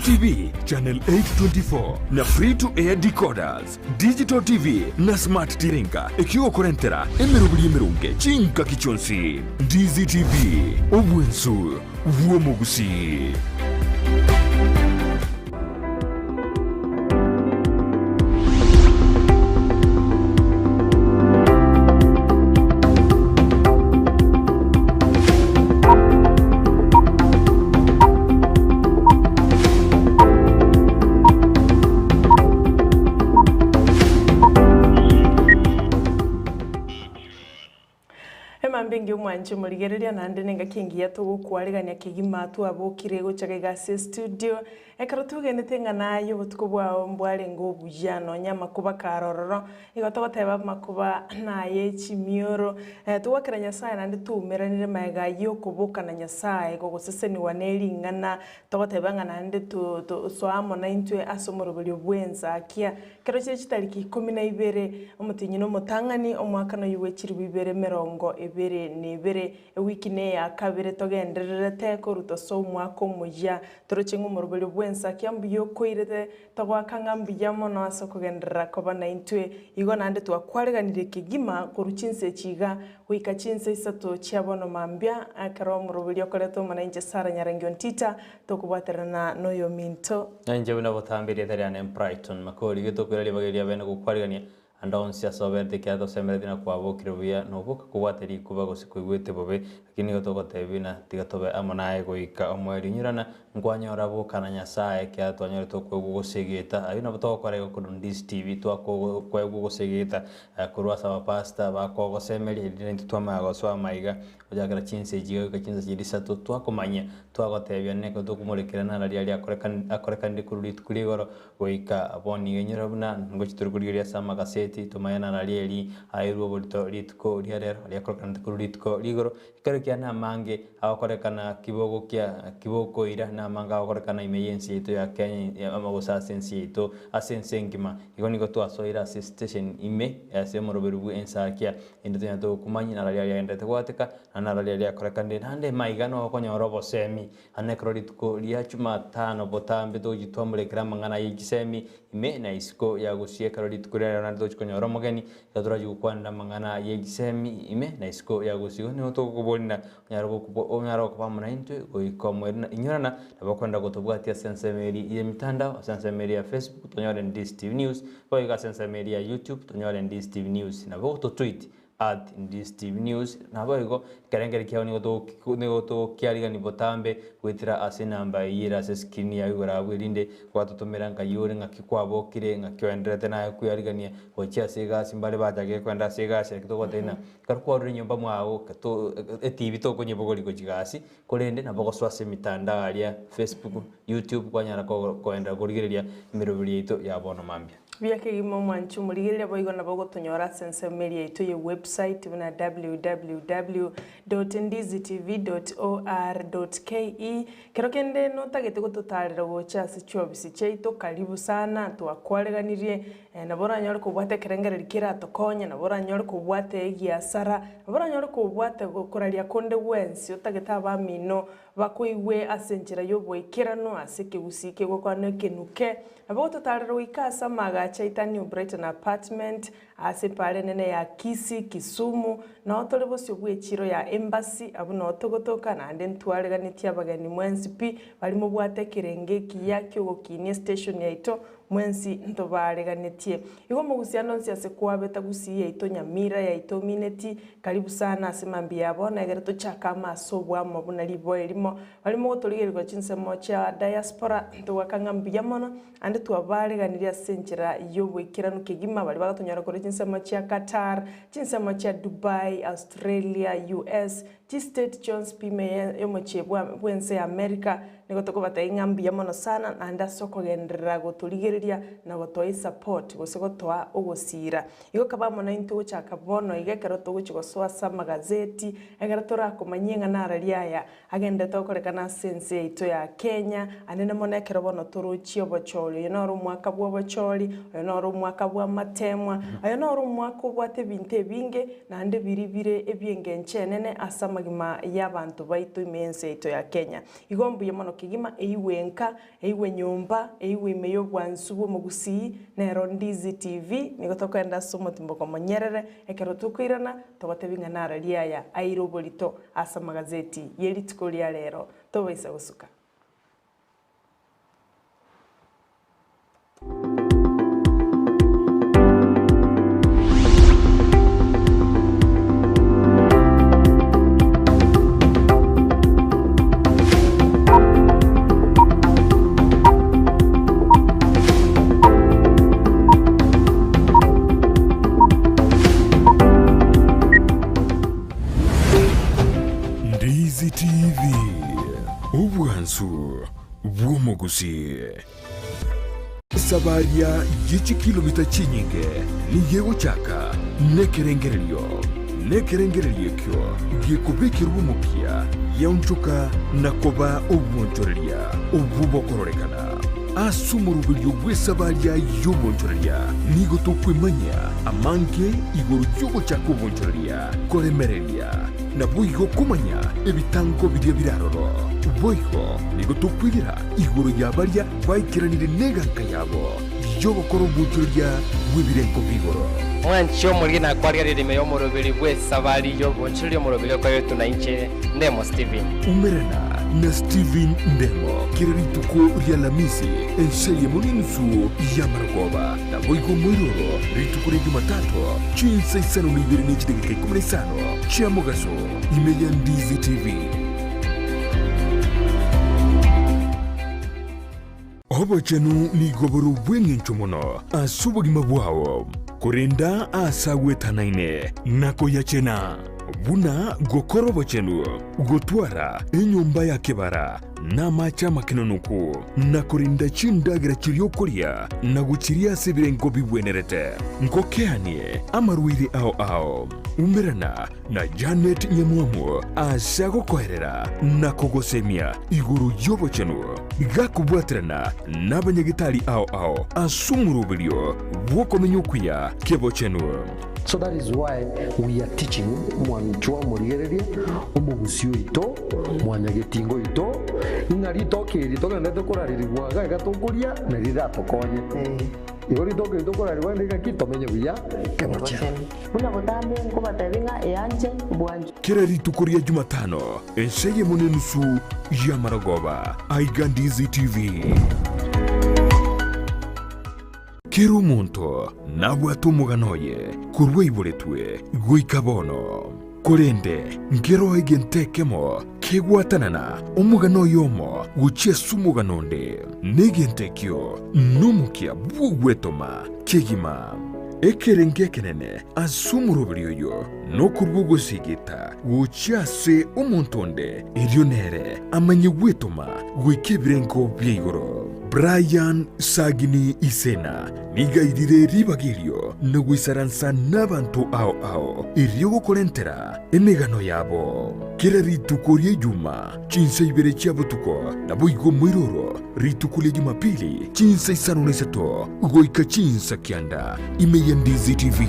TV channel 824 na free to air decoders, digital TV na smart tirinka ikiwa kurentera emerubuli emerunge chinka kichonsi. Ndizi TV obwensu vuo mugusi. Mbingi umwanche murigereria nande nenga kingi yatugo kwaregania kigima tu abokire gochaga gase studio ekaro tugenete nganayo butuko bwa mbware ngo bujano nyama kuba karororo igoto bateba makuba naye chimioro tuwakira nyasaye nande tumeranire maega yo kubuka na nyasaye go guseseni waneli ngana togoteba ngana nande tu soamo na intwe asomoro buli bwensakia kero chitariki 12 omutinyino mutangani omwaka no yuwechiri bibere merongo ebere nibere wiki ne ya kabire togenderere teko rutoso mwako muja torochengo morobele bwensakia mbiyo koirete togwakanga mbiyamo no asokogendera koba na intwe igo nande twakwareganire kigima kuruchinse chiga wika chinse isato chiabono mambia akaro morobele koleto mana inje Sara Nyarangi Ontita tokubwaterana noyo minto nje bina botambire tariane Brighton Makori gitokwira bageria bene gukwaregania andonsia soberte kiato semeretina kwa bokirobia no boka kubwateri kuba gosikuigwete bobe lakini gotogotebina tigatobe amonae goika omweri nyirana ngwanyora bokana nyasaye kiato anyore to kwegugosegeta abina botokore ko Ndizi TV twako kwegugosegeta kurwasa bapasta bakogosemeri ndintu twamago swa maiga ojagara chinse jiga kachinse jirisa to twakomanya twagotebia neko tukumurekera na ali akoreka ndikururi tukurigoro goika aboni nyirabuna ngochituruguriria sama kaseti tumayana na lieli airuo bolito litko liarero liakoreka ndikurulitko ligoro ikarekia na mange akorekana kiboko ira na manga akorekana imeyensi ito ya Kenya amagosa sensi ito asensengima igoniko twasoira station ime yasemoroberubu Ensakia indotenya to kumanyi na liali endete gwateka na liali akorekande nande maigano okonyoro bosemi anekrolitko liachuma tano botambe dojitwa murekera mangana yigisemi ime na isiko ya gusie krolitko na dojikonyoro mogeni yadura yukwanda mangana yigisemi ime na isiko ya gusio ni otokubonina nyaro kupamuna intwe goikomwerina inyorana nabakwenda gotobwatia sensemeri ye mitandao sensemeri ya Facebook tonyore Ndizi TV News goiga sensemeri ya YouTube tonyore Ndizi TV News na boto tweet @Ndizi TV News na boigo kerengeri kiao ni goto kiariga ni botambe gwitira ase namba yira se skin ya igora bwirinde gwatotomera ngayore ngakikwabo kire ngakwenderete nayo kuyarigania gochia sega simbale batage kwenda sega se kitogotena karukwa uri nyumba mwao kato TV to konyebogori gojigasi kolende na bogo swase mitanda alia Facebook YouTube kwanyara koenda gorigereria imirobiri ito ya bono mambia Biake gimo mwanchu murigereria boigo na bogo tonyora sensemeri ito ye website na www.ndizitv.or.ke kerokende no tagete gututarira gocha sichobisi cheito karibu sana twakwareganirie na bora nyore kubwate kerengereri kira tokonya na bora nyore kubwate egiasara na bora nyore kubwate gukuraria konde wensi utageta bamino bakuiwe asenjera yoboikirano asike usike gokwana kenuke abo tutarira wikasa magacha itani Brighton apartment ase pare nene ya Kisi Kisumu na otole bose bwechiro ya embassy abo no togotoka na ande ntwareganitia abagani mwensi pi bali mu bwate kirenge kiyakyo gokinie station yaito mwensi ntobareganetie igo mugusiano nsiase kwabeta gusiye ito Nyamira ya ito mineti karibu sana asemambi yabo na gereto chaka masobwa mabuna libo elimo bali mu gotoligerwa chinsemo cha diaspora ntwakanga mbiyamono ande twabareganiria senjera yobwikirano kigima bali bagatonyora kore chinsemo cha Qatar chinsemo cha Dubai Australia US State Jones pime yomochebwa bwense America nigotoko batayingambi yamono sana anda soko gendera gotoligereria na gotoi support gosegotoa ogosira igo kabamo na into chaka bono igekero togochigoswa sa magazeti egera torakomanyenga narariaya agende tokorekana sense ito ya Kenya anene monekero bono toruchio bocholi yonoro mwaka bwa bocholi yonoro mwaka bwa matemwa yonoro mwaka bwa tebinte binge na ande biribire ebienge nchenene asama amagima y'abantu baitu imense ito ya Kenya igombu yemono kigima eiwenka eiwe nyumba eiwe meyo bwansubo mugusi nero Ndizi TV nigotoka enda somo timboko monyerere ekero tukwirana togotebinga nara liaya airobolito asa magazeti yeritiko lya lero tobaisa gusuka Ndizi TV ubwansu bw'umugusi sabaria y'ici kilomita chinyinge niyewo chaka nekerengereryo kyo gikubikira ubumukia yaunchuka nakoba ubwonchoreria ububokororeka asumurubiryo bw'esabaria y'ubwonchoreria nigo tukwimanya amanke iguru y'ugo chaka ubwonchoreria koremereria na buigo kumanya ebitango birya biraroro boigo nigo tukwirira iguru yabaria baikiranire neganka yabo yobokoro bwonchoreria bw'ibirenko bigoro Mwancho mulina kwaria ririme yo murubiri bwe sabari yo bonchiri yo murubiri kwa yetu na inche Ndemo Steven umerana na Steven Ndemo kirarituko rya lamisi enseye muninsu ya Maragoba na boigo mwiroro rituko rya Jumatatu chinsa isano nibiri n'ikitegeka 15 chia mugaso imeya Ndizi TV Obachenu ni goboro bwengencho mono asubugima bwawo kurinda asagwetanaine nako yachena buna gokoro bochenu gotwara enyumba ya kebara na macha makinonuku na kurinda chindagira chiriokoria na guchiria sebirengo bibwenerete ngokeanie amaruire ao umerana na Janet Nyamuamu asago koherera na kogosemia iguru yobochenu gakubwatirana n'abanyagitari ao asumurubirio bwokomenyukuya kebochenu. So that is why we are teaching mwanchwa murigererie umugusio ito mwanyagitingo ito narito kirito kanete kuraririrwaga gatokuria narira tokonye igori toke itokorariwa ndika kitomenye buya kebocha buna botambe ngobatabinga eyanje bwanje kiraritu kuria Jumatano enseye munenusu ya Maragoba aiga Ndizi TV Kero muntu nabwatu muganoye kurwe iburetwe guikabono kurende ngero igentekemo kegwatanana umugano yomo guchie sumuganonde negentekyo numukia bugwetoma kegima ekerenge kenene asumurubirio no kurbugo sigita guchiase umuntonde irionere amanye gwetoma gwikebrenko byigoro Brian Sagini Isena nigaidire ribagirio nugwisaransa n'abantu ao iryogo korentera emegano yabo kera ritukorie juma chinsa ibere chiabutuko na buigo mwiroro ritukulie Jumapili chinsa isano neseto goika chinsa kianda imeya Ndizi TV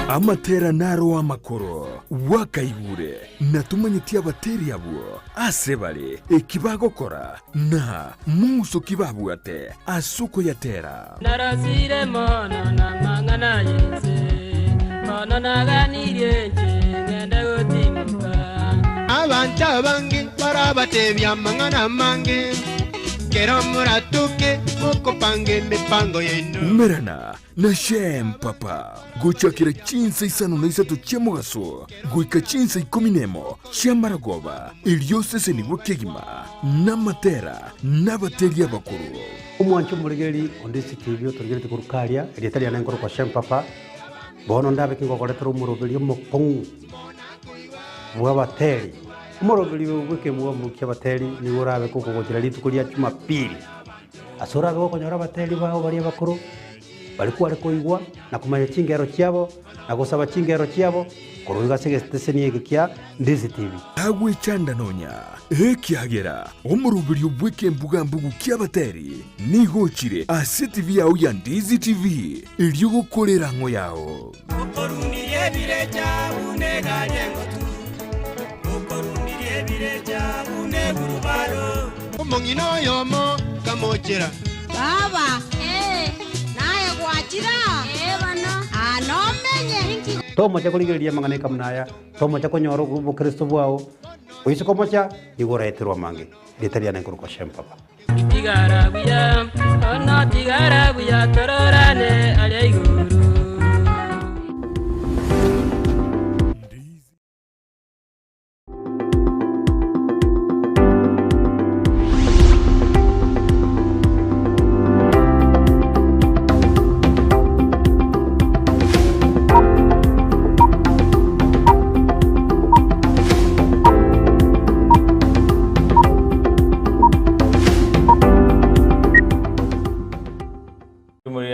amatera naro amakoro wakaigure natumanyitia bateri abuo asebale ekibagokora na muso kibabuate asuko yatera narasire mono na mangana yinse mono na ganire ngende gotimuka abantu abange barabatebya mangana mange kero muratuke mukopange mipango yenu umerana na shem papa guchakira chinsa isano na isatu chemugaso guika chinsa 10 chia Maragoba iliosese ni wukegima na matera na bateria bakuru umwancho murigeri Ndizi TV turigeri tukurukaria editaria na ngoro kwa shem papa bono ndabe kingokoretero umuroberio mukong bwa bateri umuroberio bweke muwa mukia bateri ni urabe kuko kugira ritukuria Jumapili asorabe ko nyora bateri baho bari bakuru balikuwa koigwa na kumanya chingero chiabo na gusaba chingero chiabo kuruga segesteseni egikia Ndizi TV agwe chanda nonya ekiagera omurubiri bweke mbuga mbugu kiabateri nigochire ase TV yao ya Ndizi TV iliyo gukorera ngo yao okorunirie bireja uneganye ngotu okorunirie bireja unegurubaro omongino yomo kamochera baba naye gwachira bana anomenye tomo cha kuligeria mangane kamnaya tomo cha konyoro bu Kristo bwao oiso komocha igoretirwa mange litaria na kuruko shempapa tigarabuya ona tigarabuya tororane ale iguru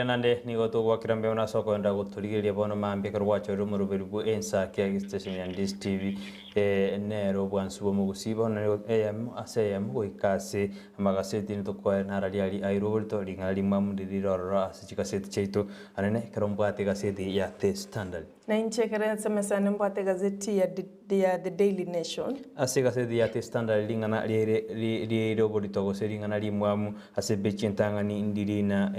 nande nigo tugwakira mbeo na soko enda guturigiria bono mambe karwacho rumurubiri bu Ensakia station ya Ndizi TV nero bwansubo mugusiba na AM asem goikase amagaseti ni tokwa naraliali airobito lingali mamundiriro asichikaseti cheito anene karombate gaseti ya The Standard na inchekere semesane mbate gazeti ya The Daily Nation ase gazeti ya The Standard lingana liro borito goseringana limwamu ase bechintangani indirina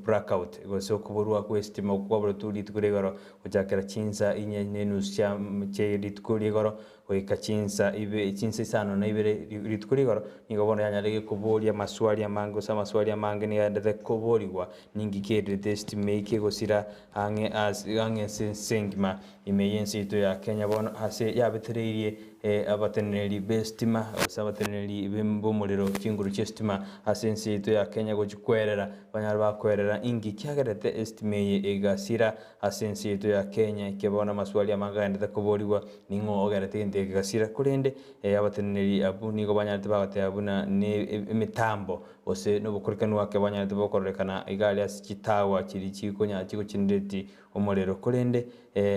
blackout goso kuburwa kwestima kwabro tuli tukuregoro kujakera chinsa inye nenus cha cheri tukuregoro oikachinsa ibe chinsa sano na ibe ritukuregoro nigobona yanyarege kuboria maswali amango sa maswali amange ni yandete kuborirwa ningi kere test make gosira ange sengima imeyensi to ya Kenya bono ase yabetereirie abateneri bestima abateneri bembomuriro kinguru chestima asensi to ya Kenya gojikwerera banyara bakwerera ingi kyagerete estimeye egasira asensi to ya Kenya kebona maswali amaganda takoboriwa ningo ogerete inde gasira kurende abateneri abuni go banyara bagate abuna ne mitambo ose no bukurikanu wake banyara bokorekana igali asitawa kiri chikonya chiko chindeti omorero kurende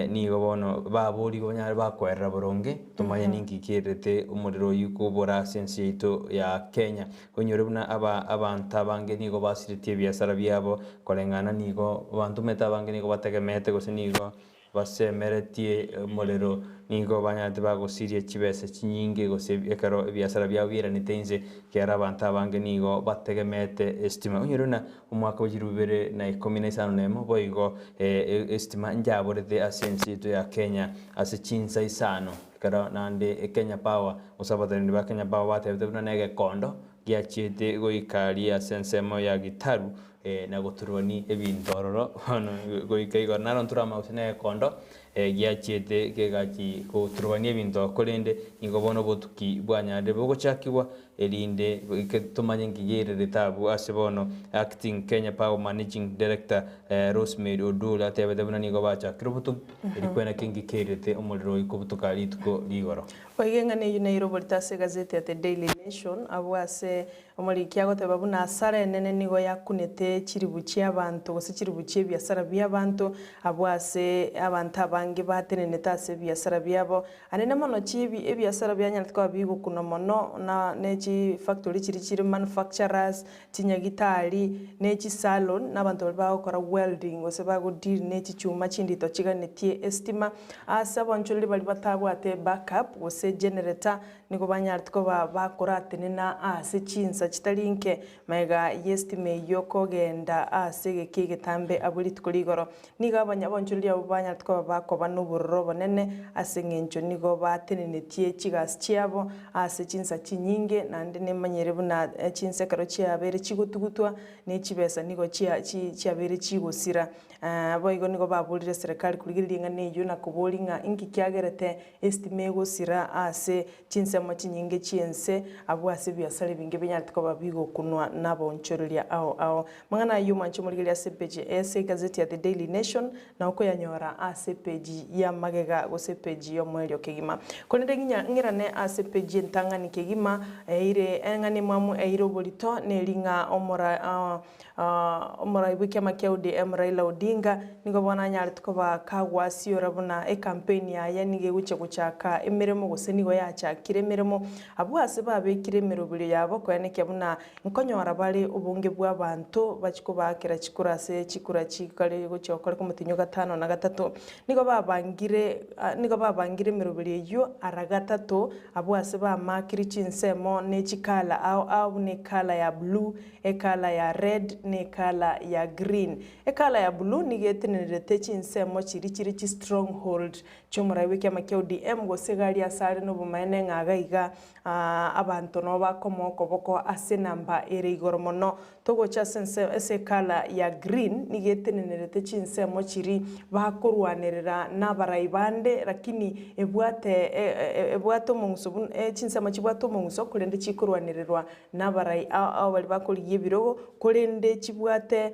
nigo bono baburi banyara bakwerera boronge tumanye ningi kirete umuriro yuko bora sensi ito ya Kenya konyore buna abantu abange nigo basiritie biasara byabo kolengana nigo abantu meta abange nigo bategemete gose nigo basemeretie umuriro nigo banyate bagosirie kibese kinyinge gose ekaro biasara byabira nitenze kera abantu abange nigo bategemete estima onyeruna umwaka w'irubere na 15 nemo boigo estima njaborete asensi ito ya Kenya ase chinsa isano kara nande Kenya Power usabatanira ba Kenya Power batebete buna nege kondo giachete goikaria sensemo ya gitaru na guturoni ebintororo hano goikaigo naron turama usene kondo giachete kegachi guturoni ebinto kolende ingobono botuki bwanyade bogochakibwa elinde tumanye ngigere retabu asebono acting Kenya Power Managing Director Rosemary Odula tebete buna nigo bacha kirobutu elikwena kingi kerete umuriro ikubutuka lituko ligoro Oigengane yunairo bortase gazeti ya The Daily Nation abwase omuriki agoteba buna asara nene nigo yakunete chiribuchi abantu gose chiribuchi biasara by'abantu abwase abantu abange batenene tase biasara byabo anene mono chibi ebiasara byanyatwa bigo kuno mono na nechi factory chiri manufacturers tinyagitari nechi salon n'abantu bakora welding gose bago deal nechi chuma chindito chiganetie estima asabonchuli bali batabwate backup gose generator niko banyartko bakora tenena ase chinsa chitalinke mega yestime yoko genda ase gekigetambe abulitkuligoro niga abanyabonchuli abo banyartko bakoba n'uburoro bonene ase ngencho nigo batenenetie chigas chiabo ase chinsa chinyinge nande nemanyere buna chinsa karo chiabere chigutugutwa nechibesa nigo chiabere chigosira boigo nigo babulire serikali kuligiringa neyo na kubolinga ingi kyagerete estime gosira ase chinse chinsemo chinyinge chiense abwase biasare binge binyarite ko babigo kunwa nabonchoreria ao mangana yuma nchomurigeria sepeji ese gazeti ya The Daily Nation na uko yanyora asepeji ya magega go sepeji yo mwelio kegima konende ngirane asepeji ntangani kegima ire engani mwamu eiro bolito nelinga omora ibike makiaudi Raila Odinga nigo bona nyarite ko bakagwasio rabuna campaign ya yanige guche guchaka emiremo gusenigo yacha kiremeremo abwase babekire mirubiri yabo ko yaneke buna nkonyora bari ubunge bw'abantu bachiko bakera chikurase chikura chikale guche okore ko mutinyo 5 na 3 nigo babangire mirubiri yo aragatatu abwase ba makiri chinsemo ne chikala au ne kala ya blue ekala ya red ne kala ya green ekala ya blue nigetenere chinsemo chiri stronghold chomura wiki amakeo DM go segari asare no bumaene ngagaiga abantu no bakomoko boko ase namba ere igoromono togo cha sense ese kala ya green nigetenere chinsemo chiri bakurwanerera nabaraibande lakini ebwato mungso chinsemo chibwato mungso kurende chikurwanererwa nabarai au bali bakuriye birogo kurende chibwate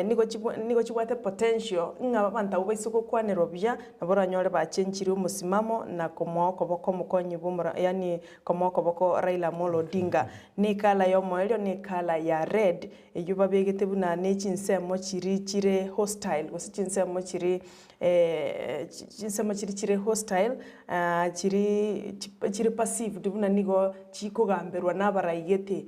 nigo chibwate potential nga banta ubaisuko kwanero bya nabora nyore bachenchiri umusimamo na komoko boko mukonyi bumura yani komoko boko Raila Amolo Odinga ni kala yo moelio ni kala ya red yuba begete buna ne chinsemo chiri hostile go chinsemo chiri hostile chiri passive dubuna nigo chiko gamberwa nabaraigete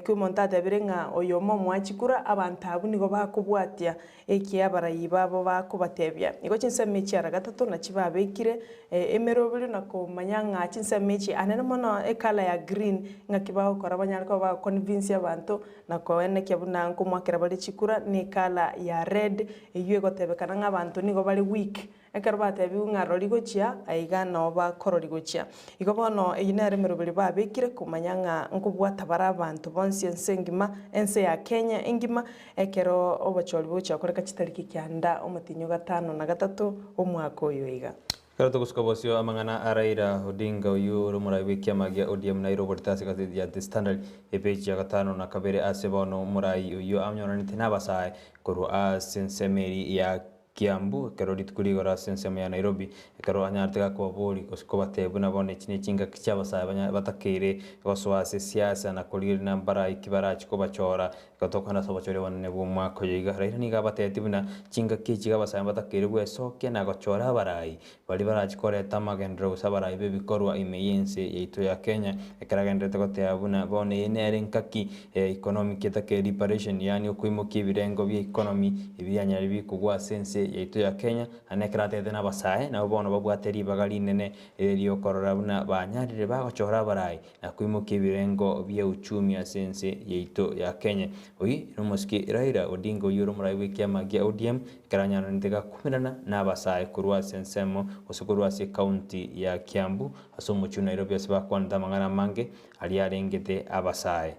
kumontada birenga oyomo mwachikura abantabu nigo bakubwatia eki abarayibabo bakubatebya nigo chinsemo chiara gatatu na chibabekire emerobiri nako manyanga chinsemo chi anene mono ekala ya green ngakibaho kora banyarko ba convince abantu nako eneke buna nkumwakira bali chikura ni kala ya red eyue gotebekana ngabantu nigo bali weak ekarabate biungaro ligochia aiga no ba koro ligochia igobono eyinere merobiri babekire kumanyanga nkubwata bara abantu bonsi ensengima ense ya Kenya engima ekero obacholi bocha koreka chitariki kyanda omutinyo 5 na 3 omwaka oyo iga Karo tukusuka bosio amangana Raila Odinga uyu rumura wikia magia ODM Nairobi tasi kasi ya The Standard epeji ya 5 na kabere asebono murai uyu amnyona nitina basai kuru asensemeri ya Kiambu kero ditkuligora sensema ya Nairobi kero anyartega ko boli ko batebu na bone chine chinga kichaba sa batakere goswase siasa na kulir na bara ikibara chiko bachora katokana so bachore wonne bumwa ko yiga Raila ni gabatebu na chinga kichiga basa batakere bwe soke na gochora barai bali bara chikore tamagendro sabarai be bikorwa imeyense yeito ya Kenya ekaragendre tokote abuna bone nere nkaki economic etake reparation yani okuimuki birengo bi economy ibianyari bikugwa sense yeito ya Kenya anekrate na basae na bono babwateri bagali nene elio korora buna banyarire bagochora barai na kuimuki birengo bya uchumi asense yeito ya Kenya oyi numuski Raila Odinga yuro murai wiki magia ODM karanyana ndega kumirana na basae kurwa sensemo osukurwa se county ya Kiambu asomuchu Nairobi asaba kwanda mangana mange ali arengete abasae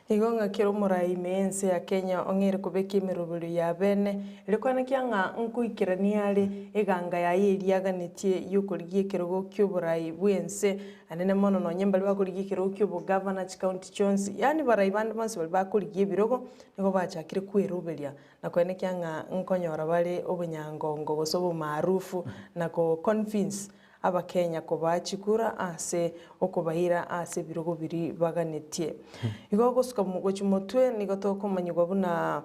igonga kero murai mense ya Kenya ongere kubeki mirubiri ya bene ilikwana kyanga nkuikiraniare eganga ya iriaganitie yukurigie kerogo kyuburai bwense anene mono no nyembali bakurigie kerogo kyubu governor county Jones yani barai bandi banse bali bakurigie birogo nigo bachakire kweruberia nakwene kyanga nkonyora bali obunyangongo gosobo maarufu nako convince aba Kenya ko bachikura ase okubahira ase birogo biri baganetie igogo suka mugochi motwe nigoto komanyirwa buna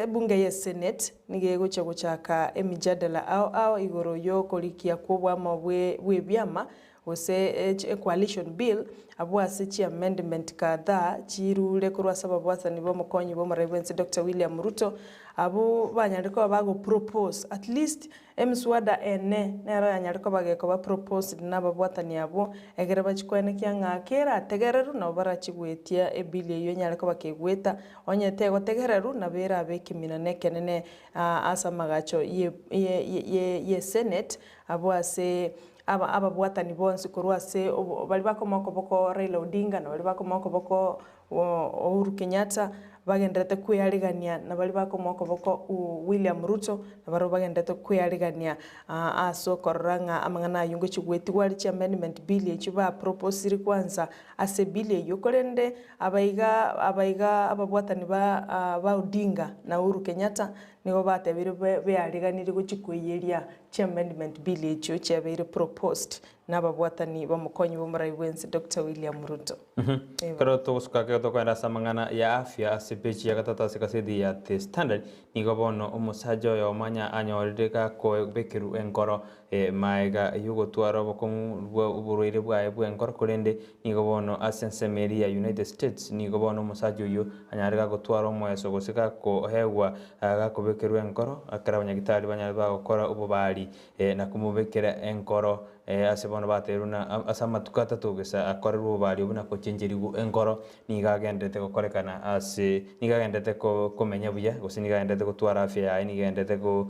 bunge ya Senate nigego cyo guchaka emijadala au igoro yo kolikia kubwa mabwe byama ose coalition bill abwase chi amendment kadha chirule kurwa sababu wasa nibo mukonyi bo Reverend Dr. William Ruto abo banyariko bago propose at least emswada ene nero yanyariko bageko ba propose nababwatani abo egere bachikwene kyanga kera tegereru no barachigwetia ebili yo nyariko bakegweta onyete gotegereru na bera abekimina nekenene asa magacho ye Senate abwase aba bwatani bonsi kurwase bali bakomoko boko Raila Odinga na bali bakomoko boko Uhuru Kenyatta bagendete kwiyarigania na bali bakomoko boko William Ruto na baro bagendete kwiyarigania aso koranga amangana yungo chigweti wali cha amendment bill echo ba propose kwanza ase bill eyo korende abaiga ababwatani ba Odinga na Uhuru Kenyatta nigo batebire beariganire gochikweyeria cha amendment bill echo chabere proposed n'ababwatani bamukonyi bomurai wense Dr. William Ruto. Karo tugusuka to kwenda samangana ya afya asipechi ya gatata sikasidi ya The Standard nigo bono umusajo yo manya anyoririka ko bekiru enkoro maiga yugo twaro bokongu uburuire bwae bwenkoro kurende nigo bono asensemeri ya United States nigo bono umusajo yo anyarika gutwaro mweso gusika ko hewa gakubekiru enkoro akara banyagitari banyarba gukora ububari na kumubekera enkoro asebono bateruna asama tukata tugesa akorerwa ubari ubuna ko chenjerigu enkoro nigagendete gukorekana ase nigagendete ko komenya buya gusi nigagendete gutwara afya ya nigagendete ko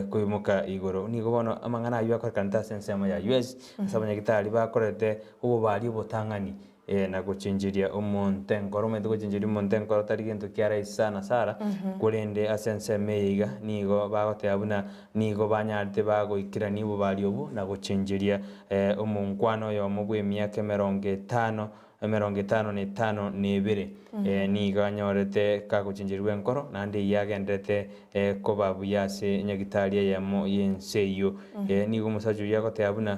kuimuka igoro nigo bono amangana ayo akorekana sensema ya US asabanya gitari bakorete ububari ubutangani na guchinjiria umuntu enkoro mende guchinjiria umuntu enkoro tari gintu kiara isana sara kurende asense meiga nigo bagote abuna nigo banyarte bagoikira nibo bari obu na guchinjiria umunkwano yo mugwe myaka 55 n'ebere niga nyorete kaguchinjirwe enkoro nandi yagendete kobabu yase nyagitaria yamo yenseyo nigo musaju yagote abuna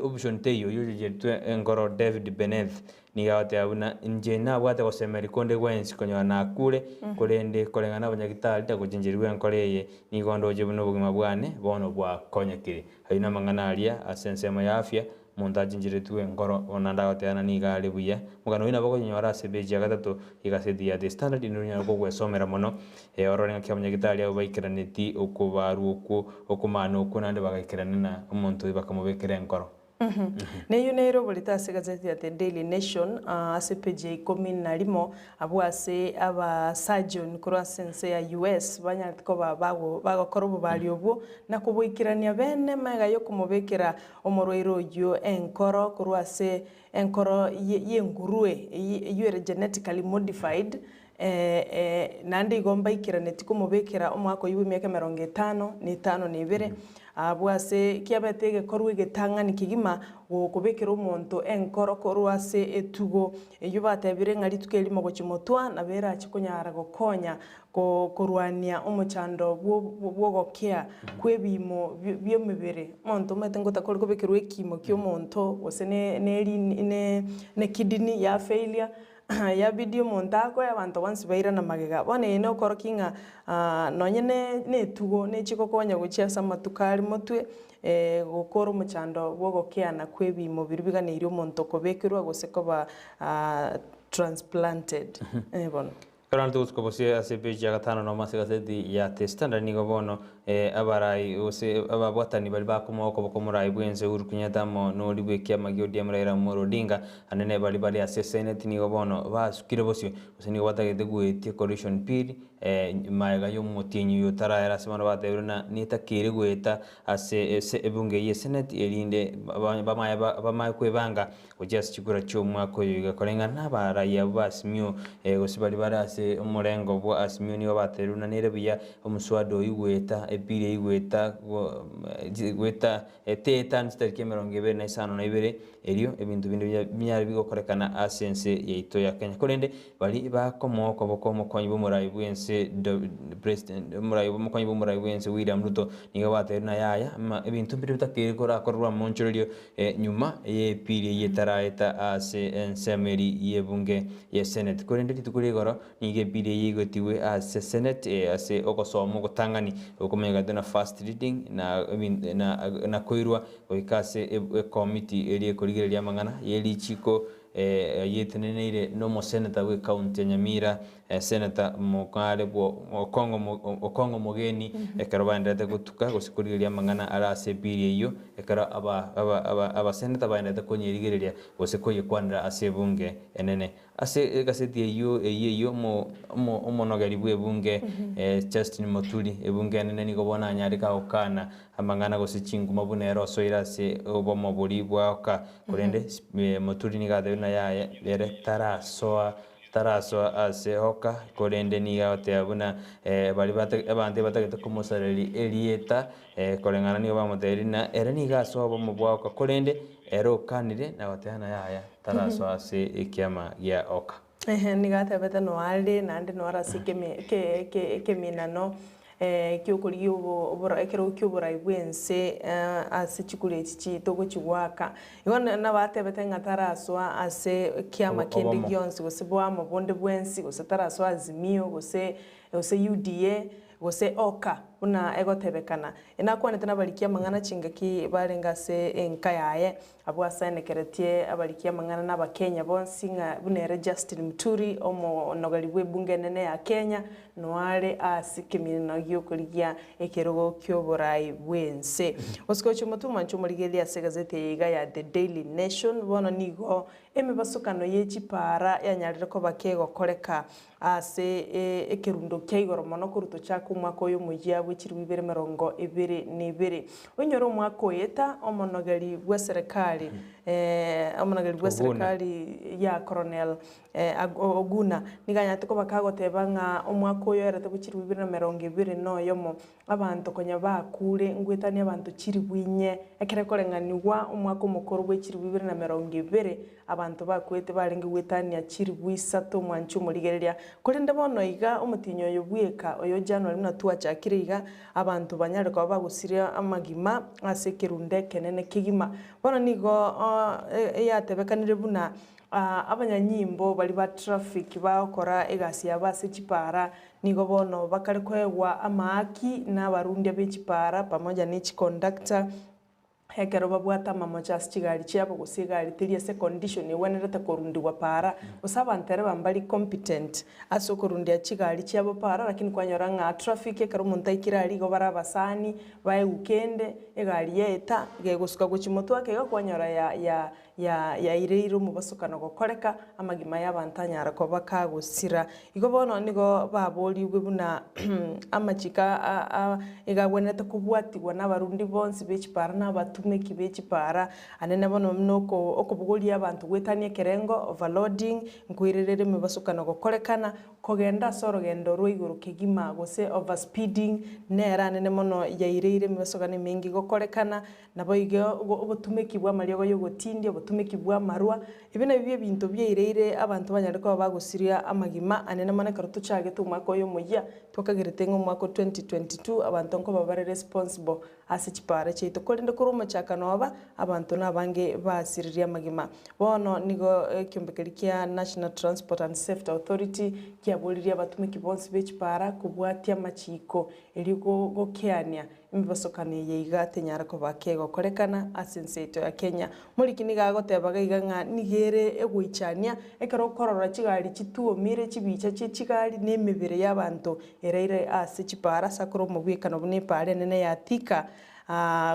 option teyo yujetwe enkoro David Beneth niga gote abuna nje na bwate gosemeri konde gwensi konyo na kure kurende korengana abanyagitari taguchinjirwe enkoro ye nigo ndoje buno bugima bwane bono bwa konyekire hayina manganaria asensema ya afya monta jinjiretu enkoro onanda goteana niga lebuya mugano ina bako nyora sebeji ya gatatu igasedi ya The Standard inunya ko gwesomera mono ororenga kyamanyagitaria ubaikeraneti okubaru okumano kunande bagaikirana na umuntu bakamubekera enkoro. Neyo nero bolitase gazeti ya The Daily Nation asepeje 10 abwase aba surgeon kura sense ya US banyatiko bagakora ububari obwo na kubuikirania bene mega yo kumubekera omoroiro yo enkoro kurwase enkoro yengurue you genetically modified nandi igomba ikiraneti kumubekera omwako y'imyaka 55 n'ibere abwase kiabetege korwe getangani kigima kubekera umuntu enkoro korwase etugo yubatebire ngari tukelimo gochimotwa na bera chikunyara gokonya kurwania umuchando bwogokea kwebimo byomibere muntu metengota kori kubekerwe kimo ky'omuntu wose ne kidney ya failure ya video montako ya bantu wansi baira na magega bone no korokinga nonye ne tugo ne chiko konya guchia sama tukari motwe gukora umuchando bwogokea na kwebimo biribigana iri omuntu kobekirwa guseko ba transplanted bono Karantu uskobosie asepeji ya gatano no masigazeti ya The Standard nigo bono abarai ose ababwatani bali bakomoko bokomurai bwenze Uhuru Kenyatta mo no libwekia magiodi amraira Amolo Odinga anene bali ase Senate nigo bono basukire bosio ose nigo batagete gwetie coalition bill maiga yo mutinyi yo taraera semana bateruna nitakire gweta ase ebunge ye Senate erinde bamaya kwebanga ujasi chikura cyo mwako yiga korenga nabarai abasimyo ose bali ase umurengo bwa asimyo nigo bateruna nerebuya omuswado yigweta epire yigweta teta nsitarike 25 erio ebintu bindi byari bigokorekana asense yeito ya Kenya kurende bali bakomoko bokomokonyi bomurai bwense president murai bomokonyi bomurai bwense William Ruto nigo bateruna yaya ebintu bindi bitakire korwa monchorio nyuma epire yetaraeta ase ensemeri yebunge ye Senate kurende tikurigoro nige bire yigotiwe ase Senate ase okosomo gotangani okomega dena first reading na koirwa oikase committee eri ekorigereria mangana yeli chiko yeteneneire no mo senator we county Nyamira senator mukale bwo okongo mogeni ekaro ndate gutuka gusikurigeria mangana ara ase bire iyo ekaro aba senator bandate konyerigereria gusikoye kwandira ase bunge enene ase gaseti iyo mo nogari bwe bunge Justin Moturi ebunge enene nigo bona anyarika okana amangana gusichingu mabunero soira se obomo buri bwaka kurende Moturi niga na ya ere taraswa ase oka korende niga oteabuna bali abande batagete kumusareri erieta korengana nigo bamoteri na ere niga asoba mubwa oka korende ero okanire na goteana yaya taraswa ase ekiama gia oka nigatebete noare nande noarase keminano kiokori obora ekero kioborai bwense ase chikure chichi togochigwaka igo na batebete ngataraswa ase kiama kende gionsi gose bwamo bonde bwensi gose taraswa azimio gose UDA gose oka buna egotebekana enakwanete nabarikia mang'ana chingaki barenga se enka yaye abo asanekeretie abarikia mang'ana n'abakenya bonsi ng'a bunere Justin Muturi omo nogari bwebunge nene ya Kenya noare asikimino gyokorigia ekerogo kyoborai bwense oskocho mutuma nchumurigelia ase gazeti yiga ya The Daily Nation bono nigo emibasukano yechipara yanyarire ko bakego koreka ase ekerundo kyaigoro mono kuruto chako mwaka oyo mujia bwechiri 2022 onyoro mwaka oyeta omonogari bwa serikali omonogari bwa serikali ya Colonel Oguna niganyate ko bakagoteba ng'a omwaka oyo erete bwechiri 2022 no yomo abantu konya bakure ngwetani abantu chiri bwinye ekere korenganiwa omwaka omukoro bwechiri 2022 abantu bakwete barenge gwetania chiri bwisato mwanchu murigereria kurinde bono iga omutinyo oyo bweka oyo January na twachakire iga abantu banyare kwa bagusiria amagima ase kirunde kenene kigima bono nigo yatebekanire buna abanyanyimbo bali ba traffic bakora egasi yabase chipara nigo bono bakari kwegwa amaaki n'abarundi b'echipara pamoja n'echi conductor hekero babwata mamoja chigari chiabo gusigari tiria se condition iwenerete korundiwa para usaba ntere bambali competent aso korundia chigari chiabo para lakini kwanyora ng'a traffic ekero munta ikirari go barabasani bae ukende egari yeta gegusuka guchimoto akega kwanyora ya ireiro mubasukana gokoreka amagima y'abantanyara ko bakagusira igo bono nigo babolibwe buna amachika egagwenete kubwatigwa n'abarundi bonsi b'echipara n'abatumeki b'echipara anene bono mnoko okubugolia abantu gwetania kerengo overloading nkwirerere mubasukana gokorekana kogenda sorogendo rwiguru kigima gose overspeeding nera nene mono yaireire mubasukana mingi gokorekana nabo ige obutumeki bwa mariogo yogotindia obutumeki bwa marwa ibina bibye bintu byeire abantu banyare ko bagusiria amagima anene mana karuto chage tumwako yo moya tokagerete ngo mwako 2022 abantu nko babare responsible ase chipara cheito kolinde kuruma chakano aba abantu nabange basiriria amagima bono nigo kyombekerikia National Transport and Safety Authority kiaboliria abatumiki bonse bechipara kubwatia machiko eligo gokeania imbasokane yeiga tenyara ko bakego korekana asenseto ya Kenya murikini gagotebaga iganga nigere egwichania ekero korora chigari chituo mire chibicha chigari nemibere y'abantu ereire ase chipara sakoro mubwikano bune pare nene ya Thika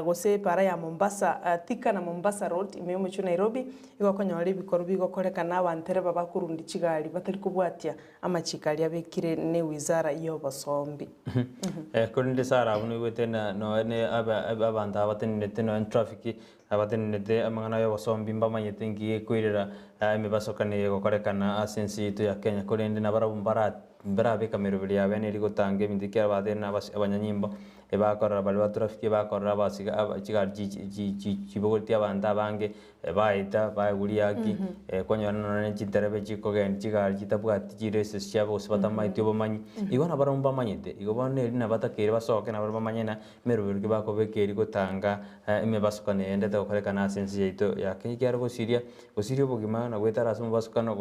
gose para ya Mombasa Thika na Mombasa Road imemo chu Nairobi igokonyora ibikoro bigokorekana abantere babakurundi chigari batari kubwatia amachikari abekire ne wizara y'obasombi kurinde sara bunu gwetena no ne abanda abatenete no traffic abatenete amangana y'obasombi mbamanyete ngiye kwirira imibasokane gokorekana asensi itu ya Kenya kurinde na barabe kamero bili abene rigotange bindikira badena abanyanyimbo ebakorera bali batrafiki bakorera basiga abachigari chibogoti abanda bange baita baguriaki kwanyana none chiterebe chikogen chigari chitabwati chirese cyabo sibatamaityo bomanyi igona barumba manyete igobone rina batakere basoke na barumanyena merubirwe bakobekeri gotanga imebasukane endete gokorekana sensi yeito yakigero gosiria bugima na gwetara sumu basukano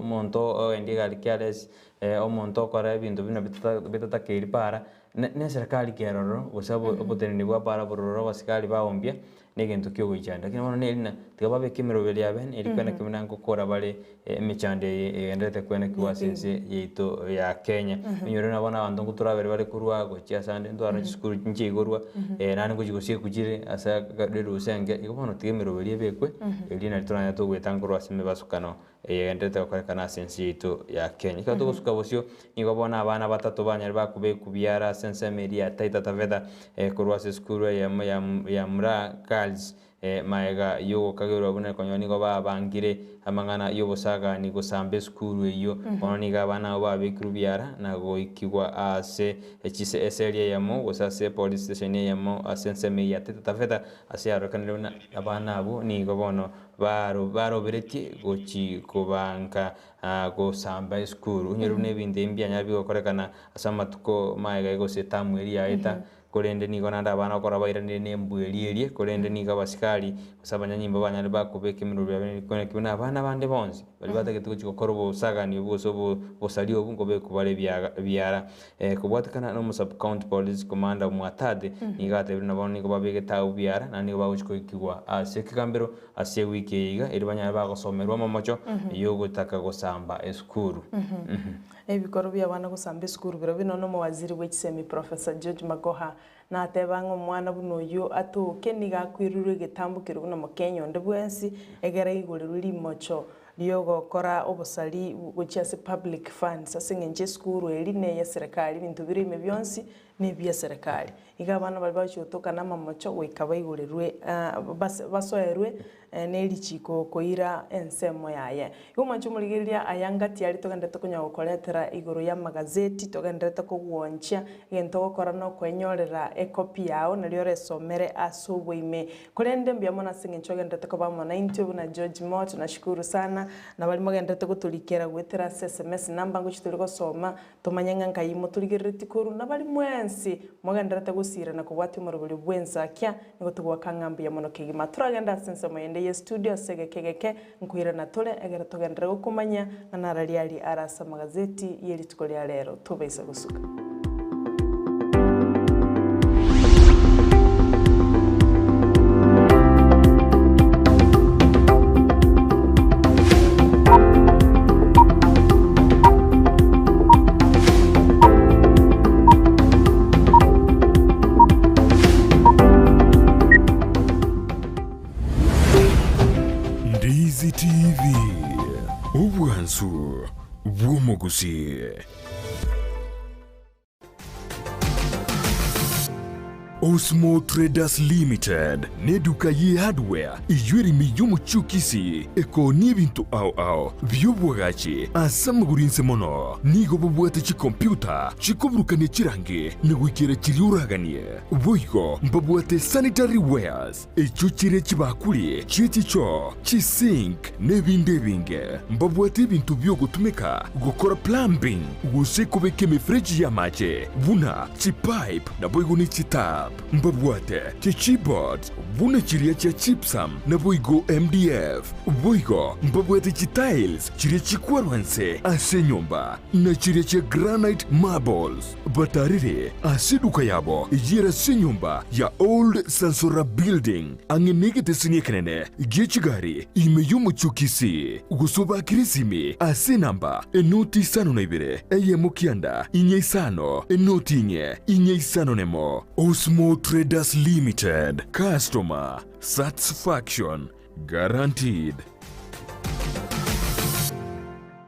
monto endigari kiales omonto kora bintu bino bitatakeri para ne serikali keroro gusabo obutenini bwa para bororo basikali baombia negintu kyo gwichanda kina mono nelina tigababe kimero beli aben erikana kimina ngokora bale emichande endete kwene kwasense yeito ya Kenya minyoro nabona abantu nguturabere bale kurwa gochya sande ndo ara school nchi igorwa nani kujigosie kujire asa gadero usenge igobono tigemero beli bekwe elina litoranya to gwetangurwa sime basukano endete okora sense yeito ya Kenya kato gusuka bosio igobona abana batatu banyari bakube kubyara senseme iria taita taveta kurwa se skuru ya mra girls maega yo kagero bune konyoni go bangire amangana yo bosaga ni go sambe skuru iyo ononi ga bana ba bikru biara na go ikigwa ase chise eseria yamo osase police station yamo asenseme ya taita taveta ase arokaniruna abana abo ni go bono baro bereki gochi kubanka go samba skuru nyerune binde mbya nyabi gokorekana asamatuko maega go setamu eria eta korende ni gonanda bana kora bairane ne mbwelielie korende ni gabasikali usabanya nyimbo banyale bakubeka imiru bya kone kibona abana bande bonzi bali bategete ko korobo saga ni buso bosali obungo be kubale byara kubwatakana no sub county police commander mwatade ni gate bina boni ko babege tawu byara nani ba uchiko ikigwa asekikambero ase wiki iga eri banyale bagosomerwa mamacho yo gutaka gosamba eskuru ebikoro by'abana gusamba eskuru biro bino no waziri w'ekisemi Professor George Magoha na tebanga mwana buno yo atuke niga kwirure gitambukiro buno mukenyo ndebwensi egera iguriro limocho liyogo kora obusali guchase public funds asingenje skuru eline ya serikali bintu birime byonsi ni bya serikali igabana bali bachotoka na mamocho wikaba igurerwe basoerwe nelichiko koira ensemo yaye yomancho muligeria ayangati ali togenda tokonya gukoretera iguru ya magazeti togenda tokugwoncha gento gukora no kwenyorera ekopi yao nalio resomere asubwime kurende mbya mona singencho genda tokobamo na interview na George Mott nashukuru sana na bali magenda tokutulikera gwetera SMS namba nguchituliko soma tomanyanga nkayimo tuligereti kuru na bali mwensi magenda togusira na kubwati murubuli bwensakia ngo tugwakangambi ya mono kigima turagenda sense moyende ye studio segekegeke nkuira na tole egera togendera gukumanya na naraliali arasa magazeti yeli tukolia lero tubaisa gusuka Ndizi TV ubwansu bw'umuguzi. Osmo Traders Limited neduka ye hardware ijweri miyumu chukisi eko n'ibintu ao by'ubwagaci asamugurinse mono nigo bubwate chi computer chikoburukane chirange negwikira chiriuraganie boygo mbabwate sanitary wares echo chire chibakuri chicho chisink nebinde binge mbabwate ibintu byo gutumika gukora plumbing gusekubeke mifreji ya mache buna chipipe na boygo ni chitap mbabwate keyboard buna chiria cha chipsam na boygo MDF boygo mbabwate tiles chiria chikwarwanse ase nyumba na chiria cha granite marbles batarire asiduka yabo ijira se nyumba ya old Sansora building angenegete sinyekenene gechigari imeyumu chukisi gusoba kirisimi ase namba enoti sano na ibere eye mukianda inye isano enoti inye isano nemo Osmo Traders Limited. Customer satisfaction guaranteed.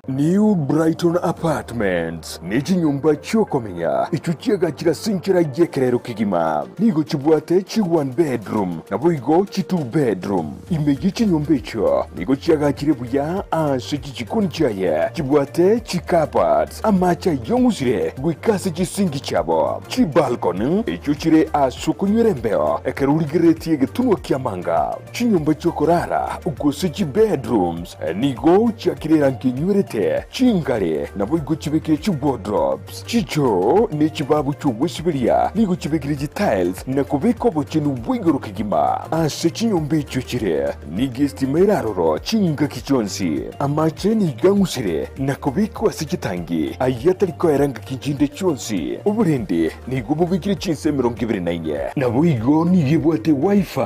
New Brighton Apartments niki nyumba chokomenya ichuchiaga chirasinchira yekerero kigima nigo chibwate chi 1 bedroom na boigo chi 2 bedroom imeji chinyumba icho nigo chiaga chirebuya ase chichikoni chaye chibwate chi carpets amacha yongusire gwikase chisingi chabo chi balcony icho chire asukunyrembeo ekerurigireti getunwa kiamanga chinyumba chokorara ugose chi bedrooms nigo chakirera nkinywere chingare na boigo chibekire chi wardrobes chicho ne chibabu chugwisibiria nigo chibekire tiles na kubeko bochinu bwigoro kigima ase chinyumba icho chire ni gestimera roro chinga kichonsi amache ni gangusire na kubeko ase chitangi ayatari ko eranga kijinde chonsi uburende nigo bubikire chinse 24 na boigo ni yebwate wifi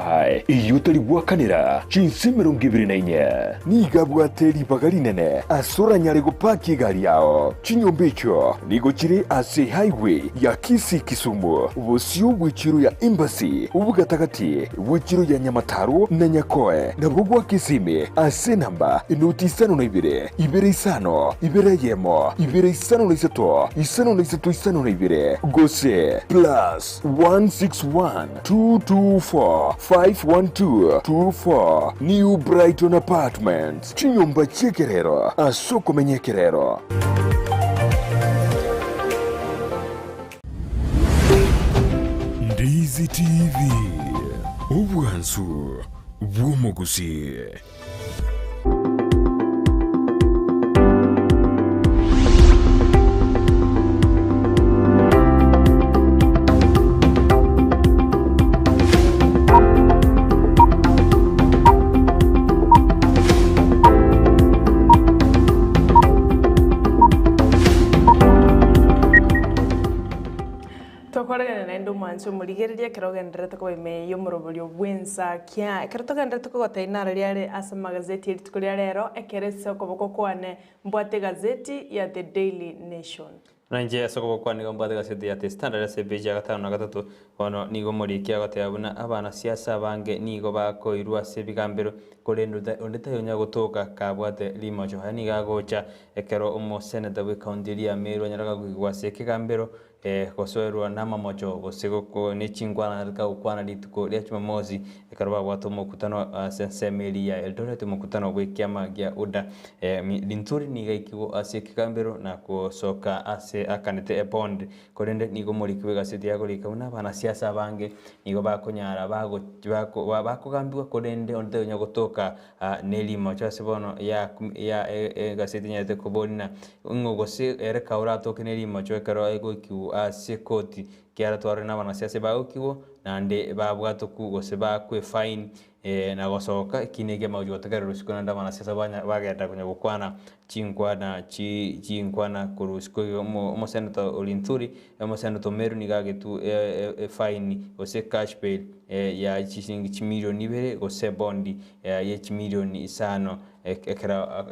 iyo tari bwakanira chinse 24 ni gabwate libagarinene asura banyare gupaki gari yao. Chinyumba icho nigo chiri ase highway ya Kisii Kisumu, busio bw'ichiro ya Embassy, ubugatagati bw'ichiro ya Nyamataru na Nyakoe, na bugwa Kisime ase namba inoti 52 2 yemo 2 gose plus 161 224 512 24 New Brighton Apartments, chinyumba chekerero asoko menyekerero. Ndizi TV, ubwansu bw'umuguzi. Tokwaragana na endo manso muligereria kirogendera tuko ime yomurobulyo bw'Ensakia kirotogendera tuko gotainara liare asa magazeti elituko lia lero ekerese okoboko kwane mbwate gazeti ya The Daily Nation. Nanje soko kwa nigo mbade gazeti ya The Standard ase page ya 5 na 3 ono nigo murikia goteyabuna abana siasa bange nigo bakoirwa ase bigambero korendo ondeta yonya gotoka kabwate limojo hani gagocha ekero umo senator we county ya Meru nyaraga gwase kigambero gosoerwa nama mojo gosego ko nechingwana rika ukwana lituko lya Jumamosi ekarba watu mukutano sensemeli ya Eldoret mukutano gwe kiama gya Uda linturi niga ikigo ase kigambero na kusoka ase akanete bond korende nigo murikiwe gazeti yago likabuna bana siasa bange nigo bakonyara bakogambiwa korende onde yonya gotoka nelimo cyase bono ya gazeti nyate kubona ngogose ereka urato kenelimo cyokero ego kiu ase koti kiara tware na bana siasa bagokiwo nande babwatuku gose bakwe fine na gosoka kinege maujo gotegerero sikona ndabana siasa bagenda kunya gukwana chingwana kurusiko mo senator Olinturi mo senator Meru nigagetu fine gose cash bail ya chishingi milioni 2 gose bondi ya milioni 5 ekera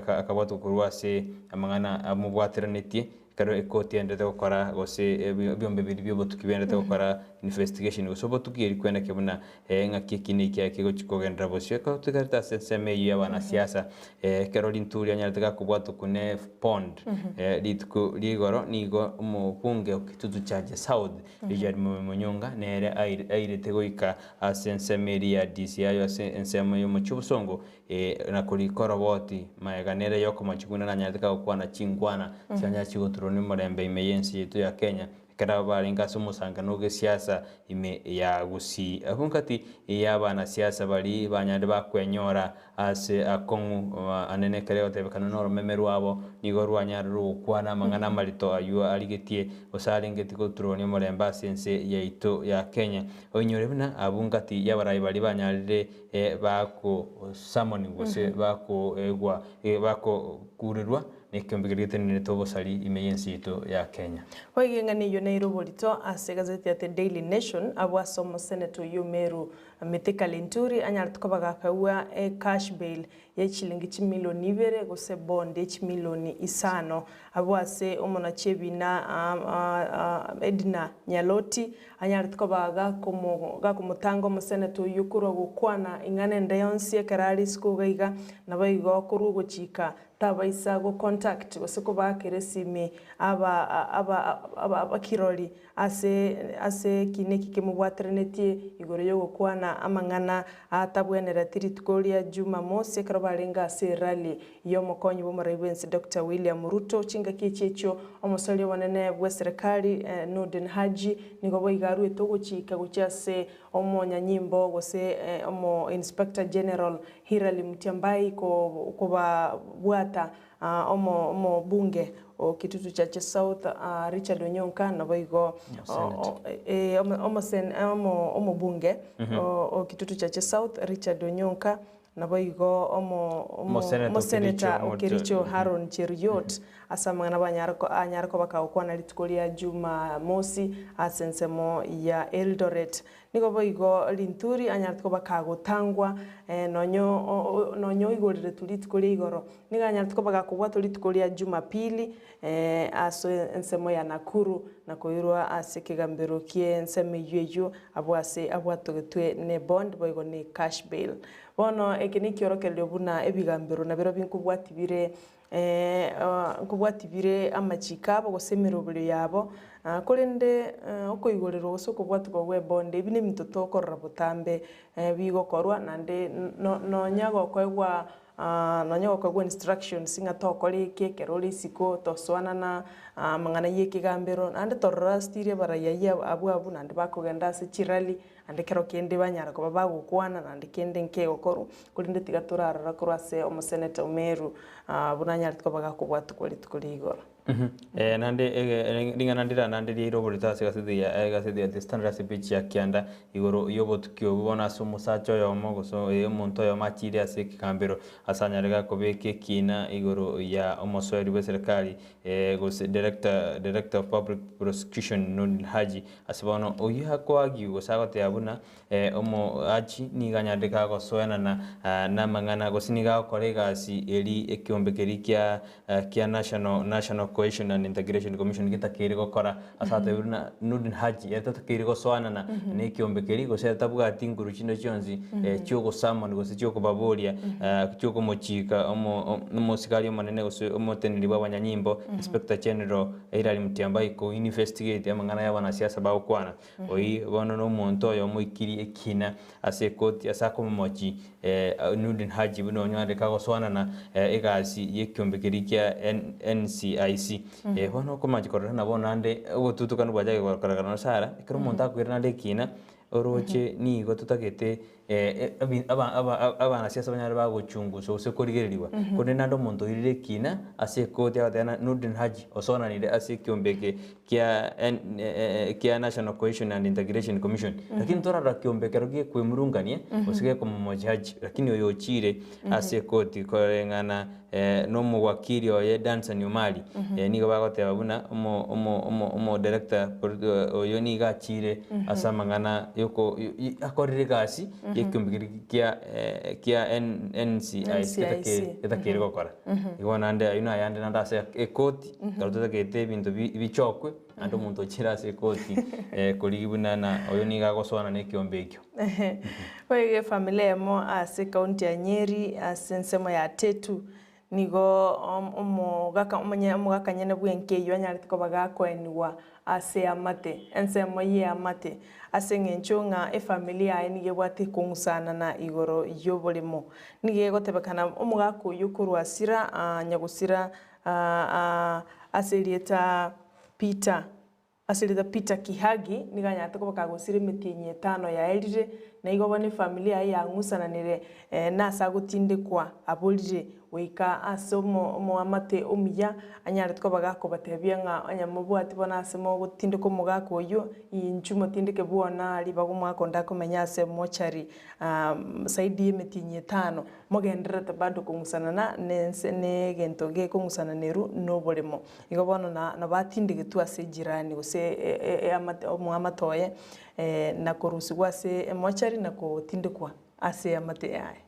akabatu kurwase amangana amubwatiraneti karo ekoti endete gukora gose byombe biri botukibendete gukora investigation gose botukiri kwenda kibuna ngakikini kya kigo chikogendera bosyo ka tukarita senseme ya bana siasa Caroline Turia nyartega kubwatu kune pond litko ligoro nigo umupunge okitutu chaje South ijari munyonga nere aire tegoika senseme ya DCI yo senseme yo muchubusongo na kulikora boti maeganere yoko machiguna na nyartega kwana chingwana cyanya chigo ni murembe imeyensi yetu ya Kenya kada baringa sumusanga no siasa ime ya gusi akunkati yabana siasa bali banyande bakwenyora ase akongu anene kare otebekana no memeru abo nigo rwanyaru kwana mangana malito ayu aligetie osalengeti ko troni muremba sense yeito ya Kenya onyorebuna abunkati yabarai bali banyarire bako samoni gose bako egwa bako kurirwa nekimbigirite ni tobo sali imeyensi yetu ya Kenya. Waigenga Nairobi lito ase gazeti ya The Daily Nation abwasomo senator Meru Mithika Linturi anyartukobaga kawa cash bail ya chilingi milioni 2 gose bond ya milioni 5 abwase umona chebina Edna Nyaloti anyartukobaga kumutango mo senator yukuro gukwana ingane ndeyonsi karari skugaiga nabaigo kurugo chika tabaisa go contact goseko bakeresime aba kiroli ase kineki kemubwatrenetie igoro yo gukwana amangana atabwenera tiritukolia Jumamosi karobarenga ase rally yo mokonyi bo Muraibensi Dr. William Ruto chinga kichecho omusali wanene bwa serikali Norden Haji nigobo igaru etogochika guchase omonya nyimbo gose omo Inspector General Hirali Mutiambai ko bwata omo bunge o kitutu cha South Richard Onyonka na boigo omo bunge o kitutu cha South Richard Onyonka na boigo omo senator Okericho Haron Cheriot asamana anyarko bakawukwana litukolia Jumamosi asensemo ya Eldoret nigo boigo Linturi anyarete koba kagotangwa nonyo igorire turituko ria igoro niga anyarete koba gakobwa turituko ria Jumapili aso ensemo ya Nakuru na koirwa ase kigambiro kie ensemo yeyo abwase abwatogetwe ne bond boigo ni cash bail bono ekini kiorokererio buna ebigambiro na biro binkubwatibire amachika abo gosemera obulio yabo korende okoigorero gosoko bwatuko gwe bonde ebi neminto tokorora butambe bigokorwa nande nonyago kwegwa instructions singa tokore kekero risiko toswana na mangana yekigambiro nande torora stire baraya abu nande bakogenda se chirali ande kero kende banyara ko bagukwana nande kende nkegokoru kurinde tigaturara kurase omuseneta Umeru bunanyara ko bagakubwatuko litukurigo nande ringa nandira nande riro burita gasidia the standard speech ya kianda igoro yobotukyo bona so musacho yomo goso omuntu yo machiri ase kikambiro asanyarega kobeke kina igoro ya omosori we serikali gose director of public prosecution Nurdin Haji asibono oyiha kwagi gosagote abuna omo achi niganyandika gosoena na mangana gosiniga korega si eri ekiombekeri kia national cohesion and integration commission gitakiri gokora asate buruna Nurdin Haji yatatakiri goswana na ne kiombekeri goseta bwati nguru chino chionzi cyoko samon gose cyoko baboria cyoko mochika omo sikari manene gose omoteniri babanyanyimbo inspector general Irali Mutiamba ko investigate amangana y'abana siasa bakwana oyi bono no muntu yo moikiri ekina ase koti asako mochi Nurdin Haji buno nywande kagoswana na egasi yekiombekeri kia NCIC bono komajikorera nabona ande otutukana bwajage gwakaragana sara ikero muntu akwirana ndekina oroche ni gotutagete abana siasa banyara bagochunguso se korigereriwa kone nando muntu irire kina ase kote abatana Nurdin Haji osona ni ase kiombeke kia national cohesion and integration commission lakini torara kiombeke rogie kwemurunganie osige komomoji Haji lakini oyochire ase kote korengana no muwakiri oye Danson Yomali nigo bagote babuna omo director oyoni gachire asamangana yoko akorire gasi yekumbikiri kia NCIC etakere gokora igona ande ayuna yande nanda se ekoti garuta kete bintu bichokwe ando muntu chira se ekoti kurigibuna na oyoni gagoswana ne kiombekyo wege familia mo ase county ya Nyeri ase nsemo ya Tetu nigo omugakanyene bwenkeyo anyarite ko bagakweniwa ase amate ensemo ye amate ase ngenchonga familia aye nige bwate kungusana na igoro yobolimo nige gotebekana omugako yukuru asira nyagusira aselieta Peter Kihagi niganyate ko bakagusira mitinye 5 ya elire na igobone familia ya ngusananire nasa gutindikwa abolire wika asomo muamate omiya anyare tko bagako batebya nga anyamubwati bona asemo gutindiko mugako yo inchumo tindike buona ali bagumwako ndakomenya ase mochari saidi yemetinye 5 mogendera tabado kungusana ne gento ge kungusana neru nobolemo igobona na batindike tu ase jirani ose amate muamatoye na korusigwa se mochari na kutindikwa ase amate yae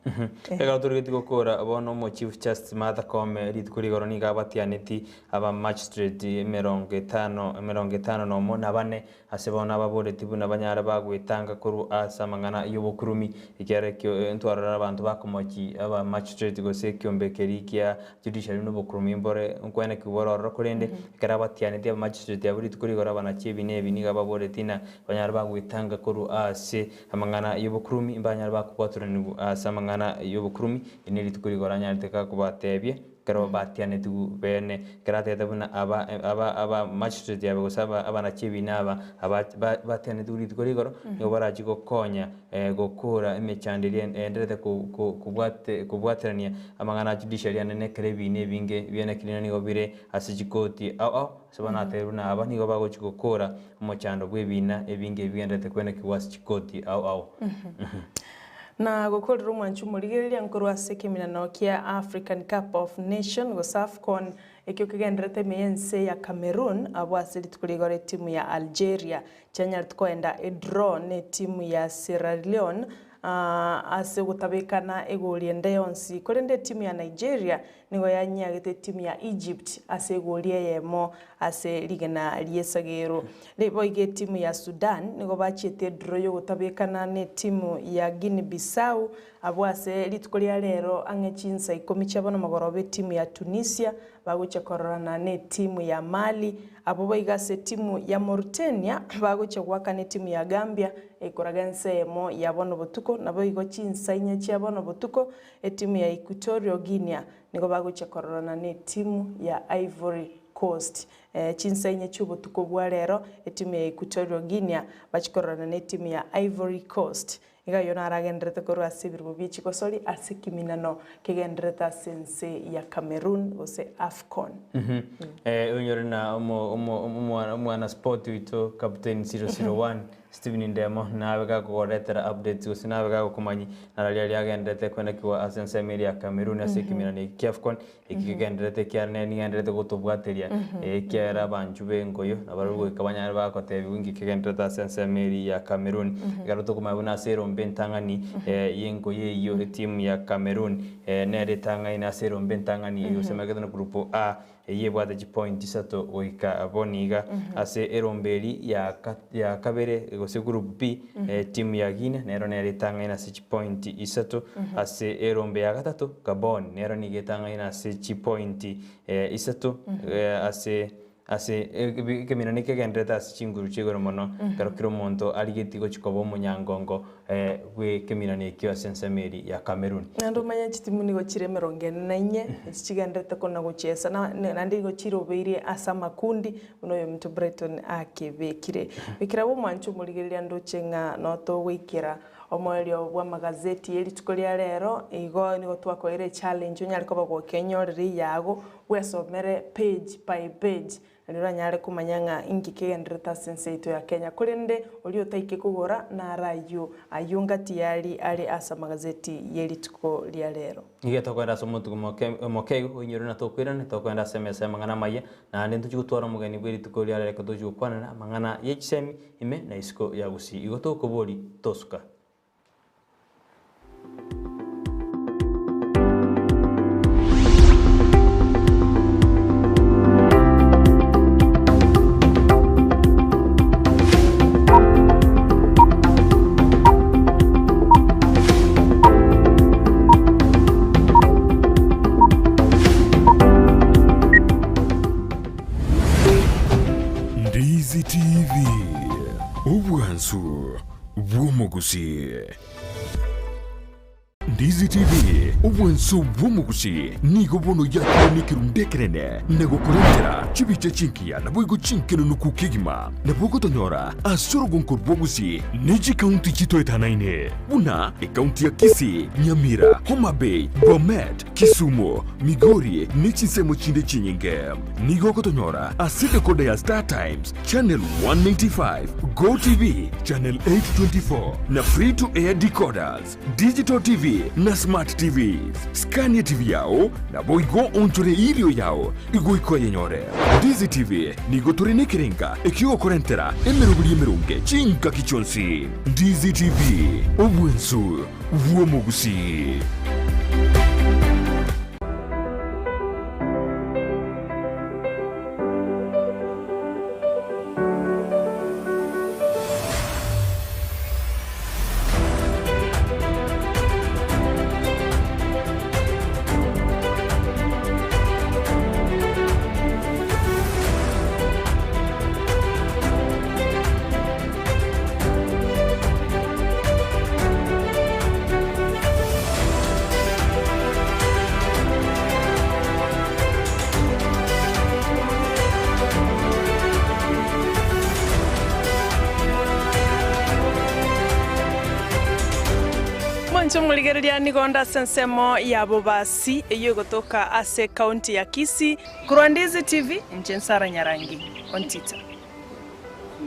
ega turigiti gukora abono mo chief justice Martha Koome ritkuri goroni gabatianeti aba magistrate 50 no mo nabane asebona ababoreti buna banyara bagwitanga kuru asamangana yobokurumi igerekyo entwarara abantu bakomoki aba magistrate gose kyombekeri kia judiciary no bokurumi mbore nkwene kibororo kurende karabatianeti aba magistrate aburitkuri gora bana chebinebi ni gababoreti na banyara bagwitanga kuru ase amangana yobokurumi banyara bakubwa turani asamangana yobukrumi iniri tukurigoranya nteka kubatebye karo batiane tu bene karate tabuna aba magistrate yabe gusaba abana chibinaba batiane turi tukurigoro yo baraji gokonya gokura imechandirie enderete kubwaterania amangana judiciary nene krebine binge biene kinani gobire asijikoti sabana teruna aba nigo bagochikokora umuchando bwebina ebinge bigendete kwene kiwasi chikoti na gukorera umwanchu murigereria nkuru asekimina kia African Cup of Nation go AFCON ekyo kigenderete meyense ya Cameroon abwasiri tukurigore timu ya Algeria chanya tukoenda draw ne timu ya Sierra Leone ase gutabekana egorie ndeyonsi kurende timu ya Nigeria nigo yanyagete timu ya Egypt ase gorie yemo ase ligena liesagero lebo ige timu ya Sudan nigo bachete draw yo gutabekana ne timu ya Guinea Bissau abwase litukoria rero angechinsa ikomicha bono magorobe timu ya Tunisia baguche korana ne timu ya Mali abo baigase timu ya Mauritania baguche gwaka ne timu ya Gambia ekoragense mo ya bono botuko nabo igo chinsa inyechi bono botuko timu ya Equatorial Guinea nigo baguche korana ne timu ya Ivory Coast chinsa inyechi botuko bwa rero timu ya Equatorial Guinea bachikorana ne timu ya Ivory Coast iga yona aragendrete korwa sibirwo bichi kosori asikiminano kigendreta sense ya Cameroon ose AFCON unyorina mwana sport wito captain 001 Steven Ndemo nawe gakoretera updates usinawe gakumanyi naralia yagendrete kwenda kiwa asense meri ya Cameroon asikiminano kiafcon ikigendrete kiarneni gendrete gutubwateria kiara banjube ngoyo nabarugo ikabanya bakotebi wingi kigendrete asense meri ya Cameroon garuto kumabuna sero mbentangani yengo yeyo timu ya Cameroon nere tanga ina sero mbentangani yosemagedano grupo A yebwate point 3 oika aboniga ase eromberi ya kabere gose group B timu ya Guinea nero nere tanga ina 6 point 3 ase erombe ya gatatu Gabon nero nigetanga ina 6 point 3 ase kemina nikegendreta chinguru chigoro mono karokiro monto aligetigo chikobo munyangongo we kemina nekyo sensameri ya Cameroon nando manya chitimu nigo chiremero ngenanye chigendreta kona guchesa na ndigo chirobeire asa makundi unoyo mtu Brighton akebekire bikira bo mwanchu murigeria ndo chenga noto wikira omwelio bwa magazeti eri tukoria rero igo nigo twakoire challenge nyariko bagwo kenyoreri yago wesomere page by page nira nyare kumanyanga ingi kigendreta senseito ya Kenya kurende oli otaike kugora na rayo ayunga tiari ali asa magazeti yeri tuko lia rero nige tokwenda somutu mokego unyoro na tokwira ne tokwenda semesa mangana maye na ndentu chutwara mugeni bwiri tuko lia rero kodoju kwana mangana yechisemi ime na isko ya gusi igo tokobori tosuka Ndizi TV Ubwansu Bwumugusi Ndizi TV ubwansu bwumugusi nigo bono yakiro nikirundekerene nego kurentera chibiche chinkia na boigo chinkino nukukigima na bogo tonyora asoro gonko bwogusi niji county chito etanaine buna county ya Kisii Nyamira Homa Bay Bomet Kisumu Migori nichisemo chinde chinyinge nigo kotonyora asite koda ya Star Times channel 195 Go TV channel 824 na free to air decoders digital TV na smart TVs. Scania TV yao na boigo ontore ilio yao igo iko yenyore. Ndizi TV nigo tore nekerenga ekio korentera emerunge chinka kichonsi. Ndizi TV obwensu vuomugusi. Muligereria nigonda sensemo ya bobasi eyo gotoka ase county ya Kisii kurwa Ndizi TV Ensara Nyarangi Ontita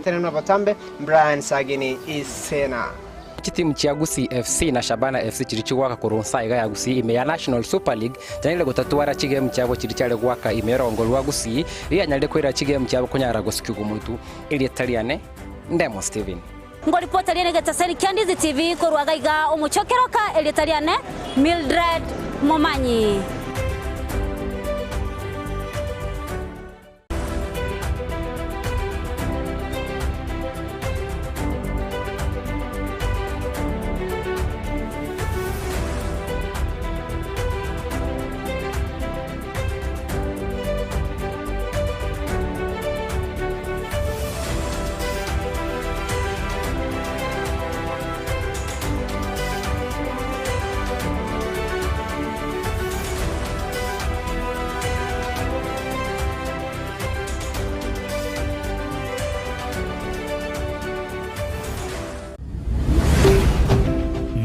tena batambe Brian Sagini isena Timu cha Gusii FC na Shabana FC chirichwaka kurunsa iga ya Gusii ime ya National Super League janile gutatuara chigame cyabo chirichale gwaka imerongolwa Gusii ria nyalde kwira chigame cyabo kunyara gusikugu muntu ili Italiane Ndemo Steven ngo ripota liene gataseri Ndizi TV korwaga iga umuchokeroka ili Italiane Mildred Momanyi.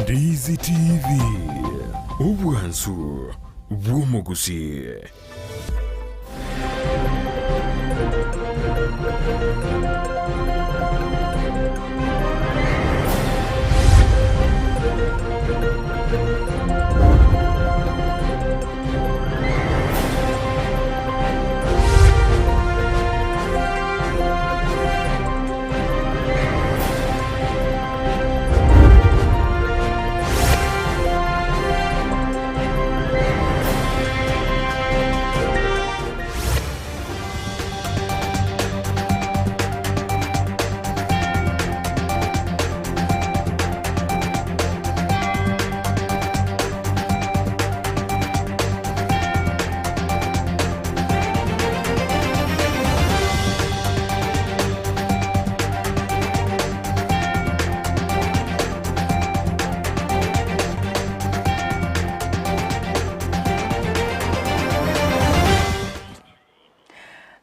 Ndizi TV, ubwansu bw'omugusi.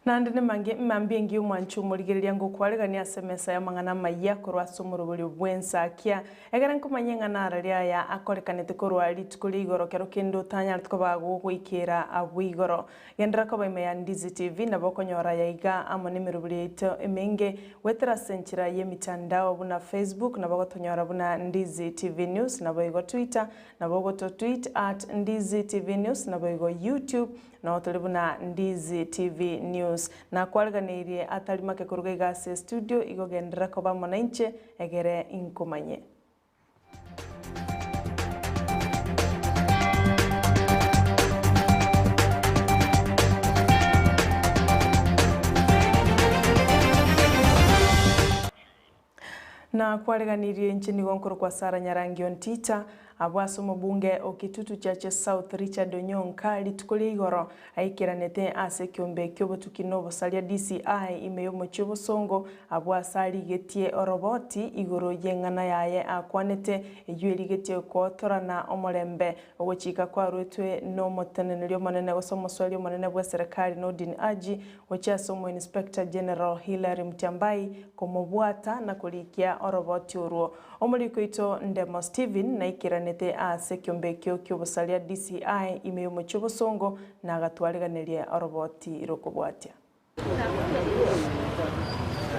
Nandine mambie ngi umwanchu murigereria ngo kwaregania semesa ya mangana maya korwa somurubuli bwensakia egera nkomanye ngana ria ya akorekanete korwa litukuli igoro kero kendo tanya tkobago gwikira abwigoro gendra ko baime ya Ndizi TV na bokonyora ya iga amone mirubuli ito emenge wetera senchira ye mitandao buna Facebook na bogotonyora buna Ndizi TV News na boigo Twitter na bogoto tweet @Ndizi TV News na boigo YouTube na otolibuna Ndizi TV News na kwariganirie atari make kuruga igase studio igogendera ko bamonanche egere inkomanye na kwariganirie nchini gonkoro kwa Sara Nyarangi Ontita abwaso mubunge okitutu chache South Richard Onyonka litukuli igoro aikiranete ase kyombe kyobotukino bosalia DCI imeyo mochibo songo abwasali getie oroboti igoro yengana yaye akwanete eyueli getie kotorana omorembe ogochika kwa rwetwe no motenenelio monene gosomoswelio monene bwa serikali Nordin Aji ochasomo Inspector General Hilary Mtiambai komobwata na kulikia oroboti uruo omuliko ito Ndemo Steven na ikirane ase kyombekyo kyobosalia DCI imeyo mochibo songo na gatwariganirie oroboti irokobwatia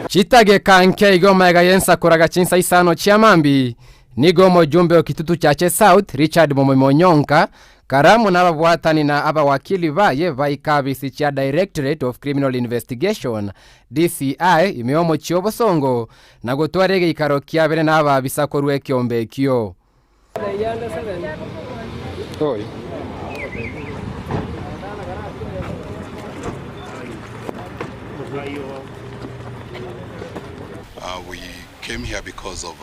Chitage kanke igoma egayensa kuraga chinsa isano chiamambi nigomo jumbe okitutu chache South Richard Momonyonka karamu n'ababwatani na abawakili baye baikabisi cha Directorate of Criminal Investigation DCI imeyo mochibo songo na gotwarege ikaro kyabere n'ababisa korwe kyombekyo Oi. We came here because of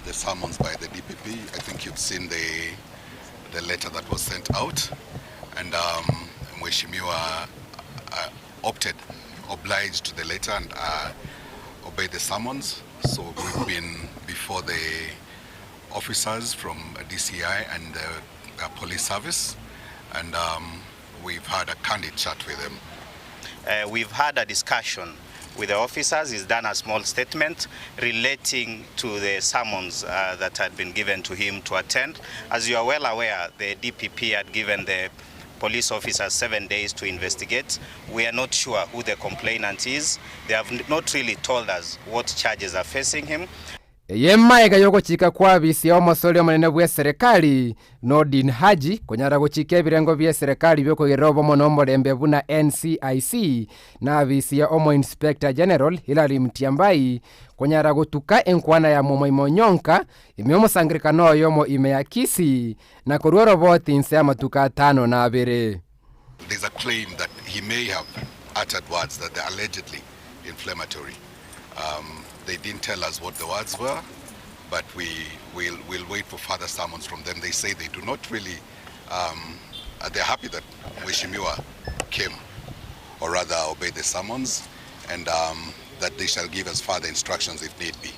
the summons by the DPP. I think you've seen the letter that was sent out, and Mheshimiwa obliged to the letter and obeyed the summons. So we've been before the officers from DCI and the police service, and we've had a candid chat with them. We've had a discussion with the officers. He's done a small statement relating to the summons that had been given to him to attend. As you are well aware, the DPP had given the police officers 7 days to investigate. We are not sure who the complainant is. They have not really told us what charges are facing him. yemaega yogochika kwa bisi omosori omonene bwa serikali Nordin Haji konyara gochika ebirengo bya serikali byokogerera obomo nomorembe buna NCIC na bisi ya omo Inspector General Hilary Mtiambai konyara gotuka enkwana ya momo Nyonka imemosangirikano oyomo imeyakisi na korwero boti nse amatuka 5 na 2. There's a claim that he may have uttered words that are allegedly inflammatory. They didn't tell us what the words were, but we'll wait for further summons from them. They say they do not really, they're happy that Mheshimiwa came, or rather obeyed the summons, and that they shall give us further instructions if need be.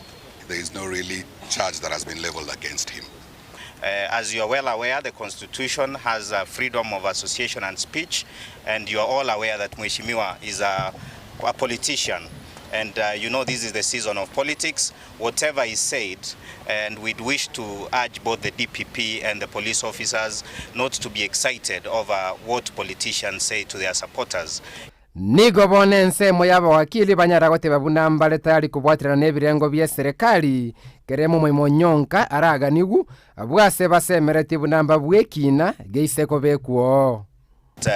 There is no really charge that has been leveled against him. As you are well aware, the Constitution has freedom of association and speech, and you are all aware that Mheshimiwa is a politician. And you know this is the season of politics. Whatever is said, and we'd wish to urge both the DPP and the police officers not to be excited over what politicians say to their supporters. Nigo bonense moyaba wakili banyara goteba bunambale tayari kubwatira nebirengo bya serikali keremo moimo Nyonka araga nigu abwase basemereti bunamba bwekina geiseko bekuo.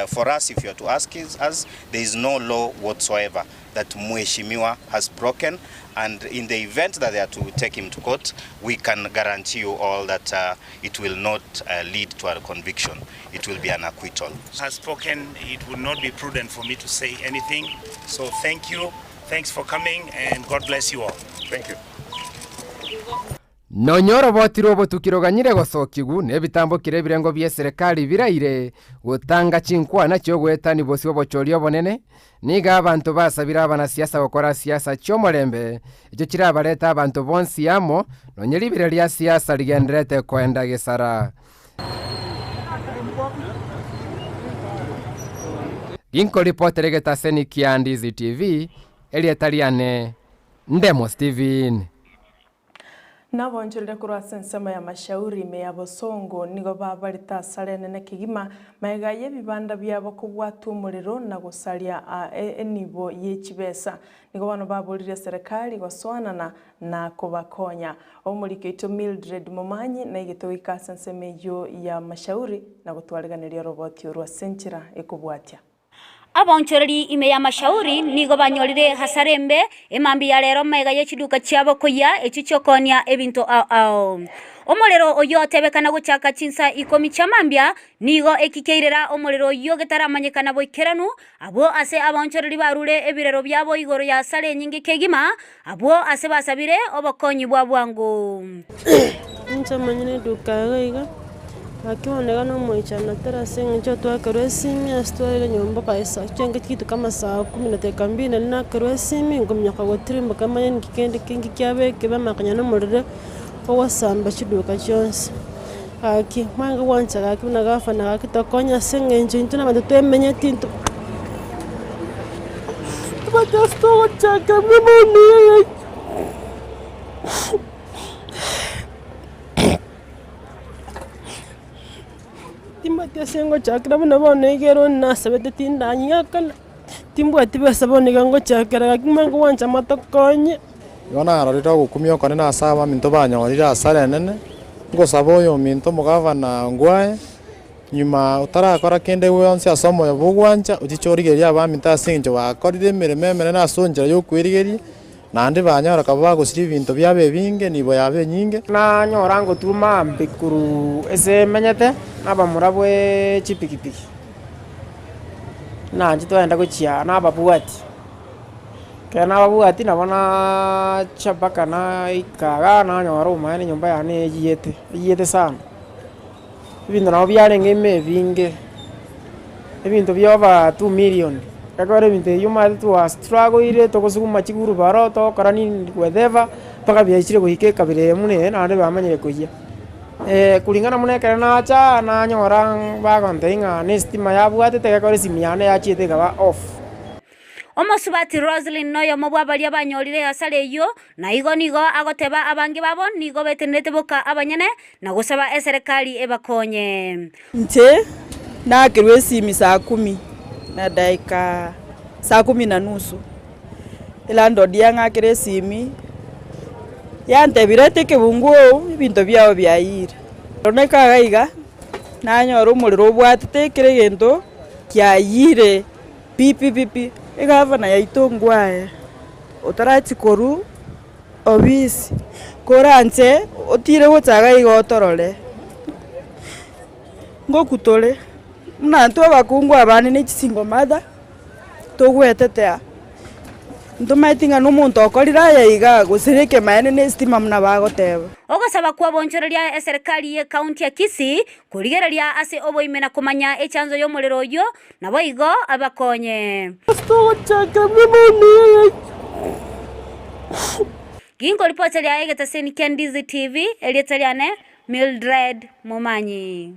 For us, if you are to ask us, there is no law whatsoever that Mheshimiwa has broken, and in the event that they are to take him to court, we can guarantee you all that it will not lead to a conviction. It will be an acquittal. Has spoken, it would not be prudent for me to say anything. So thank you, thanks for coming, and God bless you all. Thank you. Nonyoro botiro botukiroganyire gosokigu nebitambo kire birengo bya serikali biraire gutanga chinkwana cyo gwetani bosi bochorio bonene niga abantu basabira abana siasa gukora siasa cyomorembe icyo kirabareta abantu bonsi yamo nonyeri bire lya siasa ligendrete kwenda gesara Ginko reporter geta Ensakia Ndizi TV Elietaliane Ndemo Steven Nabonjorire kurasa nsema ya mashauri meya bosongo nigo babarita salene ne kigima maega yebibanda byabo kubwatu umuriro na gusalia enibo yechibesa nigo bano baburire serikali goswanana na kubakonya omulike ito Mildred Mumanyi na igitowika sensemeyo ya mashauri na gutwariganira roboti rwa senchira ekubwatya Abonchoreri ime ya mashauri nigo banyorire hasarembe emambi ya lero mega yechiduka cyabo koya echichokonya ebinto omulero oyo atebekana guchaka chinsa ikomi chamambya nigo ekikeirera omulero oyo getaramanyekana boikeranu abo ase abonchoreri barure ebirero byabo igoro ya sale nyingi kegima abo ase basabire obokonyi bwa bwangu nchamanyine duka gaiga akiboneka no mwichana terase ngicho twakerwe simi astwale nyomba paisa chenge kitu kama saa 12 na kerwe simi ngomnya kwa trimba kama yani kikendi kingi kyabe keba makanya no murire owasamba chiduka chonse aki manga wancha akibona gafa na akitokonya sengenje ntuna batemenye tinto batasto chaka mimoni Timbatia sengo chakra bana bone gero na sabete tinda nyakala timbu atibe sabone gango chakra kimango wancha matokonye yona arorita gukumio kone na saba minto banyorira asale nene ngo saboyo minto mugavana ngwae nyuma utarakora kende wonse asomo yabugwancha uchichorigeria ba minta sinjo bakorire mirememere na sonjera yo kwirigeria nandi banyora kaba gusiri bintu byabe binge nibo yabe nyinge na nyorango tuma mbikuru ese menyete naba murabwe chipikipiki na njito enda kuchia na babuati kana babuati nabona chabaka na ikaga na nyora umane nyumba yane yete sana ibintu nabo byarenge binge ibintu byoba 2 million kakore binte yuma tu struggle ile to kusukuma chiguru baro to karani whatever paka byachire kuhike kabire mune na ande bamanyire kuhia kulingana mune kana acha na nyora ba kontenga nestima yabwate te kakore simyane yachite gaba off Omosubati Roslyn noyo mobwabali abanyorire asale yo na igo nigo agoteba abangi babo nigo betenete boka abanyene na gusaba serikali ebakonye nte na kirwe simi saa 10 na dakika saa 10 na nusu ila ndo dianga kire simi yantebirete kebungu ibinto byao byayire roneka gaiga nanyora umuriro obwatete kire gento kyayire pipi igavana yaitongwae otarati koru obisi koranze otire gutaga igotorore ngokutore mnantu abakungwa abane n'ekisingo mother togwetetea ntumaitinga n'omuntu okorira yaiga gusirike maene n'estima muna bagoteba ogosaba kwabonchoreria serikali ye county ya Kisii kurigereria ase oboime na kumanya echanzo y'omuliro oyo nabo igo abakonye gingo ripoti ya egetaseni kia Ndizi TV elietaliane Mildred Momanyi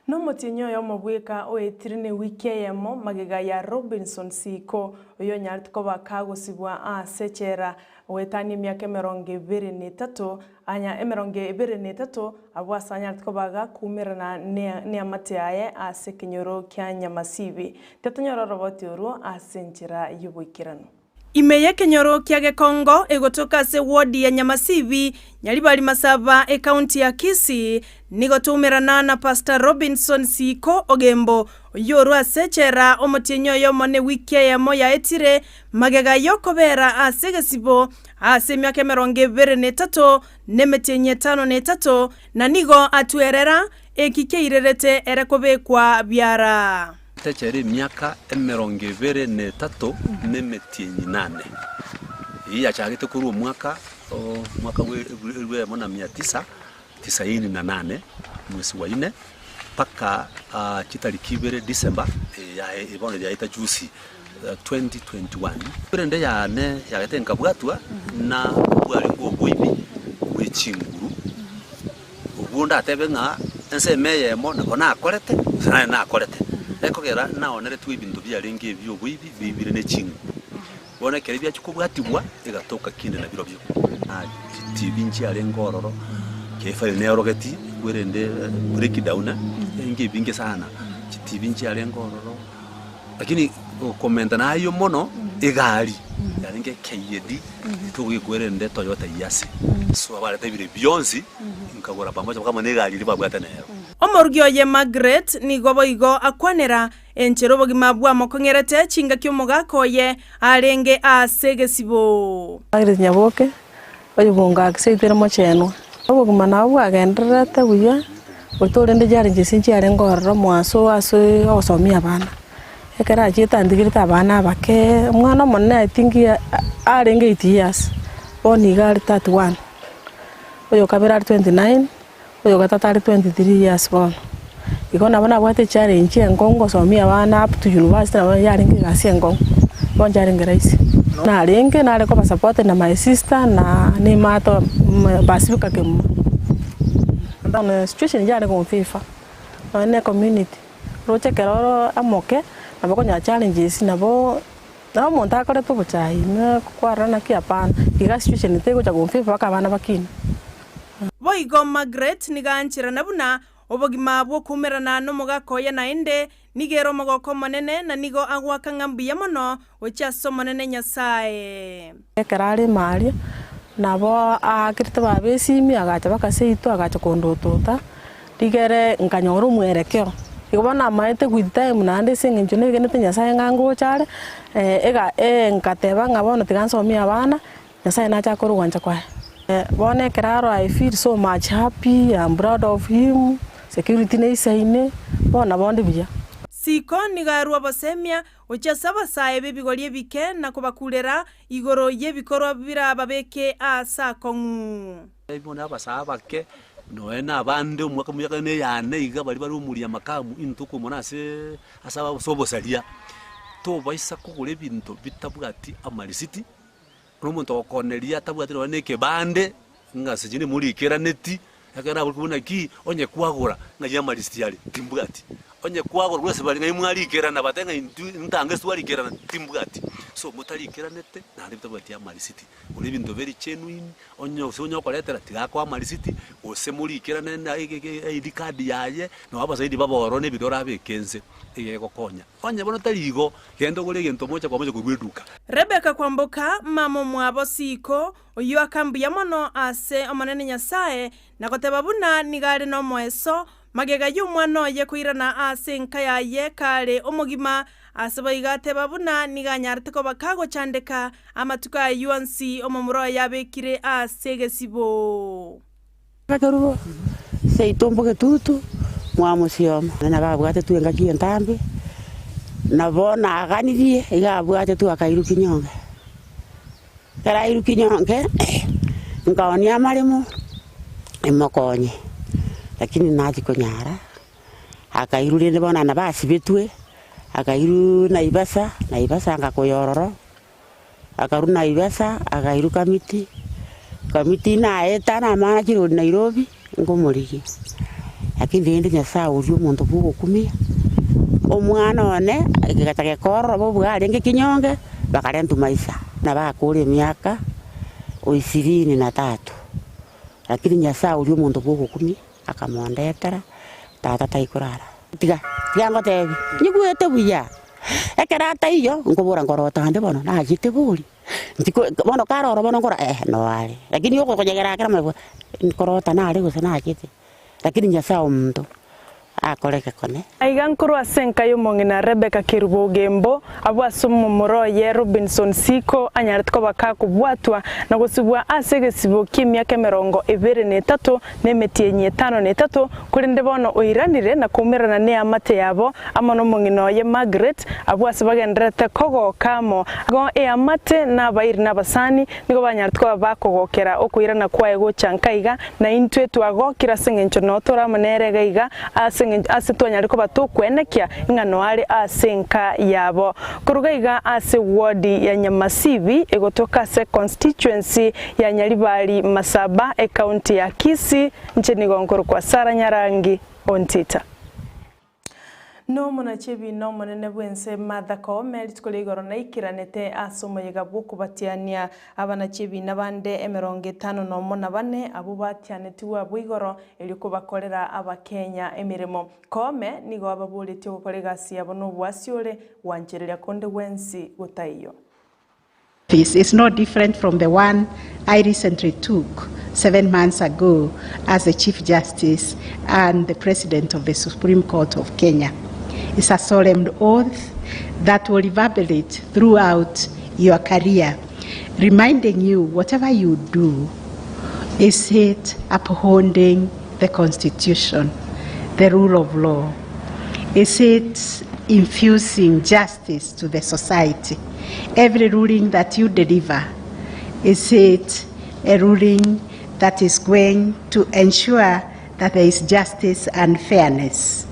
no mutinyo yo mubwika oetirine wikeyemo magega ya Robinson Siko oyo nyartiko bakagosibwa asechera wetani myaka 23 anya 23 abwasa nyartiko baga kumirana ne amatiaye asekinyoro kya Nyamasibi tetonyoro roboti oru asenjira yubwikirano Imeye kenyoro kia Gekongo egotoka se wodi ya Nyamasibi nyalibali masaba county ya Kisii nigotumirana na Pastor Robinson Siko Ogembo yoru asechera omotinyo yomone wike ya moya etire magega yokobera asegesibo asemyaka 23 nemetenye 53 na nigo atuerera ekikeirerete erekobekwa byara techere miaka 23 nemetenye 8 iya chagite kuri mwaka we mona 998 mwezi wa 4 paka kitariki December ya ibone ya ita juicy 2021 birende yane yagete nkabwatwa na bwari ngo boibi wechinguru ubunda tebenga ense meyemo nabona akorete na akorete ekogera naonere tu ibintu byarenge byo bwibi bibire ne chingu bona kere bya chikubwatibwa egatoka kinde na biro byo TV nchi arengororo kefa ne rogeti werende break down nge binge sana TV nchi arengororo lakini komenta nayo mono egari yarenge KD tugikwerende Toyota yase so abarete bire byonzi nkabora pamoja kama ne gari libabwata nayo Omorgio ye Margaret ni goboigo akwanera enchero bogima bwa mokongerete chinga kyomoga koye arenge asegesibo Margaret nyaboke oyubunga akseitera mocheno obogima nabwo agenderete buya otorende jari njesinchi arengororo mwaso aso osomia bana ekera chita ndigirita abana bake mwana monne I think arenge 8 years oni gari 31 oyo kabera 29 oyo gatatari 23 years bon ikona bana bwate challenge engongo somia abana up to university na yaringe gasi engongo bon jaringe raisi na renge na reko support na my sister na ni mato basibika kemu ndana situation jare ko FIFA na community roche keroro amoke nabo konya challenges nabo na monta kore to buchai na kwarana kia pan iga situation tego cha ko FIFA bakabana bakini Boigo Margaret niganchira nabuna obogima bwo kumerana no mugakoya naende nigero mogoko monene na nigo agwaka ngambuya mono ochaso monene Nyasaye ekarare mari nabo akirite babesimi agacha bakaseito agacha kondotota digere nkanyoro mwerekeo ikobana maete with time nande singinjo negenete Nyasaye ngango chare ega nkateba ngabona tigansomia abana Nyasaye nacha korugwanja kwa Bone keraro I feel so much happy. I'm proud of him. Security nesaine. Bona bonde bia. Siko nigarua bosemia ochasaba sae bibigolie bike na kubakulera igoro yebikoro bira babeke asa kongu. Ibona abasaba ke noena abande umwaka muyaka ne yane iga bari bari umuria makamu intuko monase asaba sobosalia. To baisa kugure bintu bitabwati amalisiti. Rumuntu okoneria tabwatira neke bande ngasijini muri keraneti yakana kubona ki onye kwagura ngajya malisti yali timbwati onye kwago rwese bari ngai mwarikirana batenga ntange swarikirana timbugati so mutarikiranete nari bitabati ya Mali City uri bintu very genuine onyo koletera tigakwa Mali City ose murikirana na ID card yaye no abasaidi baboro ne bidora bekenze igeko konya onye bono tarigo gendo gure gento moja kwa moja kugweduka Rebecca Kwamboka mamo mwabo siko oyo akambuya mono ase omonene Nyasaye na goteba buna nigare no mweso magega y'umwana oye kuirana ase nkaya ye kare omugima asaba igateba buna niganyarte ko bakago chandeka amatuka ya UNC omomuro yabekire ase gesibo bakarubo seitombo getutu mwamusioma na babwate tu engaki entambe nabona aganirie igabwate tu akairu kinyonge karairu kinyonge ngaonia marimo emokonye lakini naji konyara akairu rende bona na basi betwe akairu naibasa ngakoyororo akaru naibasa akairu kamiti na etana mana kiro Nairobi ngomorigi lakini ndi Nyasaye uri umuntu bugukumia omwana one igatake kororo bo bwari nge kinyonge bakarentu maisha na bakure miaka 23 lakini Nyasaye uri umuntu bugukumia akamondetera tata taikurara tiga ngotebi nyigwete buya ekerata iyo ngobora ngorota hande bono na jite buri ndiko bono karoro bono ngora no ali lakini yoko konyegera kera mwe ngorota na ali gose na jite lakini Nyasaye mndo akoleke kone aigankuru asenka yo mongina Rebecca Kirubo Gembo abwa sumu moroye Robinson Siko anyaretko bakako bwatwa na gusubwa asege sibo kimya kemerongo 23 nemetie 53 kurinde bono oiranire na kumirana ne amate yabo amono mongino ye Margaret abwa sabagendrete kogo kamo go amate na bairi na basani nigo banyaretko bakogokera okuirana kwa ego chankaiga na intwe twagokira sengencho notora manere gaiga asitwanya ariko batukwenekia ingano ari asenka yabo kurugaiga ase wodi ya Nyamasibi egotoka se constituency ya Nyaribari Masaba e county ya Kisii nchini Gongoro kwa Sara Nyarangi Ontita no mona chebi no monene bwense madako melitskole igoro na ikiranete asomo yegabwo kubatiania abana chebi nabande 54 abo batianetiwa bwigoro eliko bakorera abakenya emirimo kome nigo ababulite gukorega siabo no bwasiole wanjereria konde wensi gutaiyo. This is no different from the one I recently took 7 months ago as the Chief Justice and the President of the Supreme Court of Kenya. It's a solemn oath that will reverberate throughout your career, reminding you whatever you do is it upholding the Constitution, the rule of law, is it infusing justice to the society. Every ruling that you deliver, is it a ruling that is going to ensure that there is justice and fairness.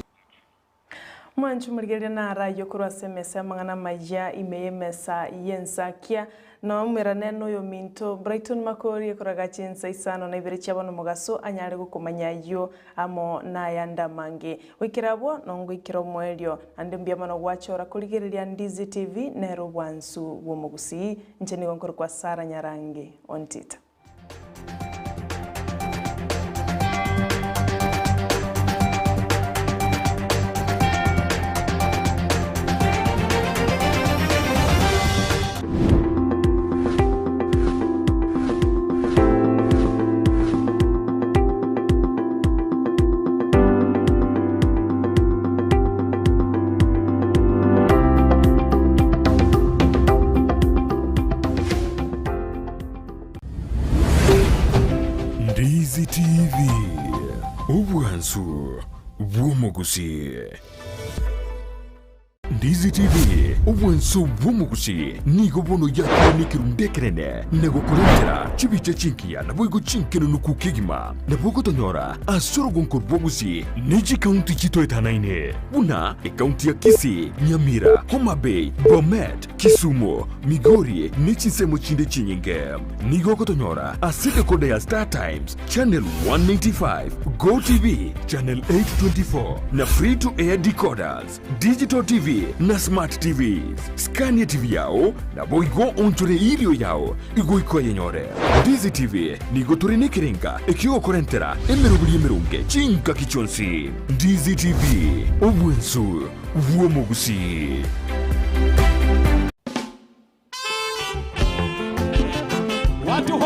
Mwanchu murigeria na rayo kuru asemesa mangana maja imeyemesa Ensakia no mirane no yo minto Brighton Makori ekuraga chensa isano na ibere cyabano mugaso anyare gukomanya yo amo na yanda mange wikirabo no ngwikiro mwelyo ande mbiamano gwachora kurigereria Ndizi TV nero bwansu wo mugusi ncheni Gongoro kwa Sara Nyarangi Ontita. Ndizi TV ubwansu bw'umugusi. Ndizi TV ubwenso bw'omugusi nigo bono yakwanikira ndekerene nego kurentera chibiche chinkiya nabo igo chinkeno nukukigima nabo gotonyora asoro gonkor bwogusi niji county chitoetanaine buna county ya Kisii, Nyamira, Homa Bay, Bomet, Kisumu, Migori nichisemo chinde chinyinge nigo gotonyora aside kode ya Star Times channel 195 Go TV channel 824 na free to air decoders digital TV na smart TVs Scania TV yao na boigo onchore ilio yao igo ikoye nyore Ndizi TV nigo turine kiringa ikiwa korentera emerubuli emerunge chinka kichonsi Ndizi TV obwensu vuomogusi. Watu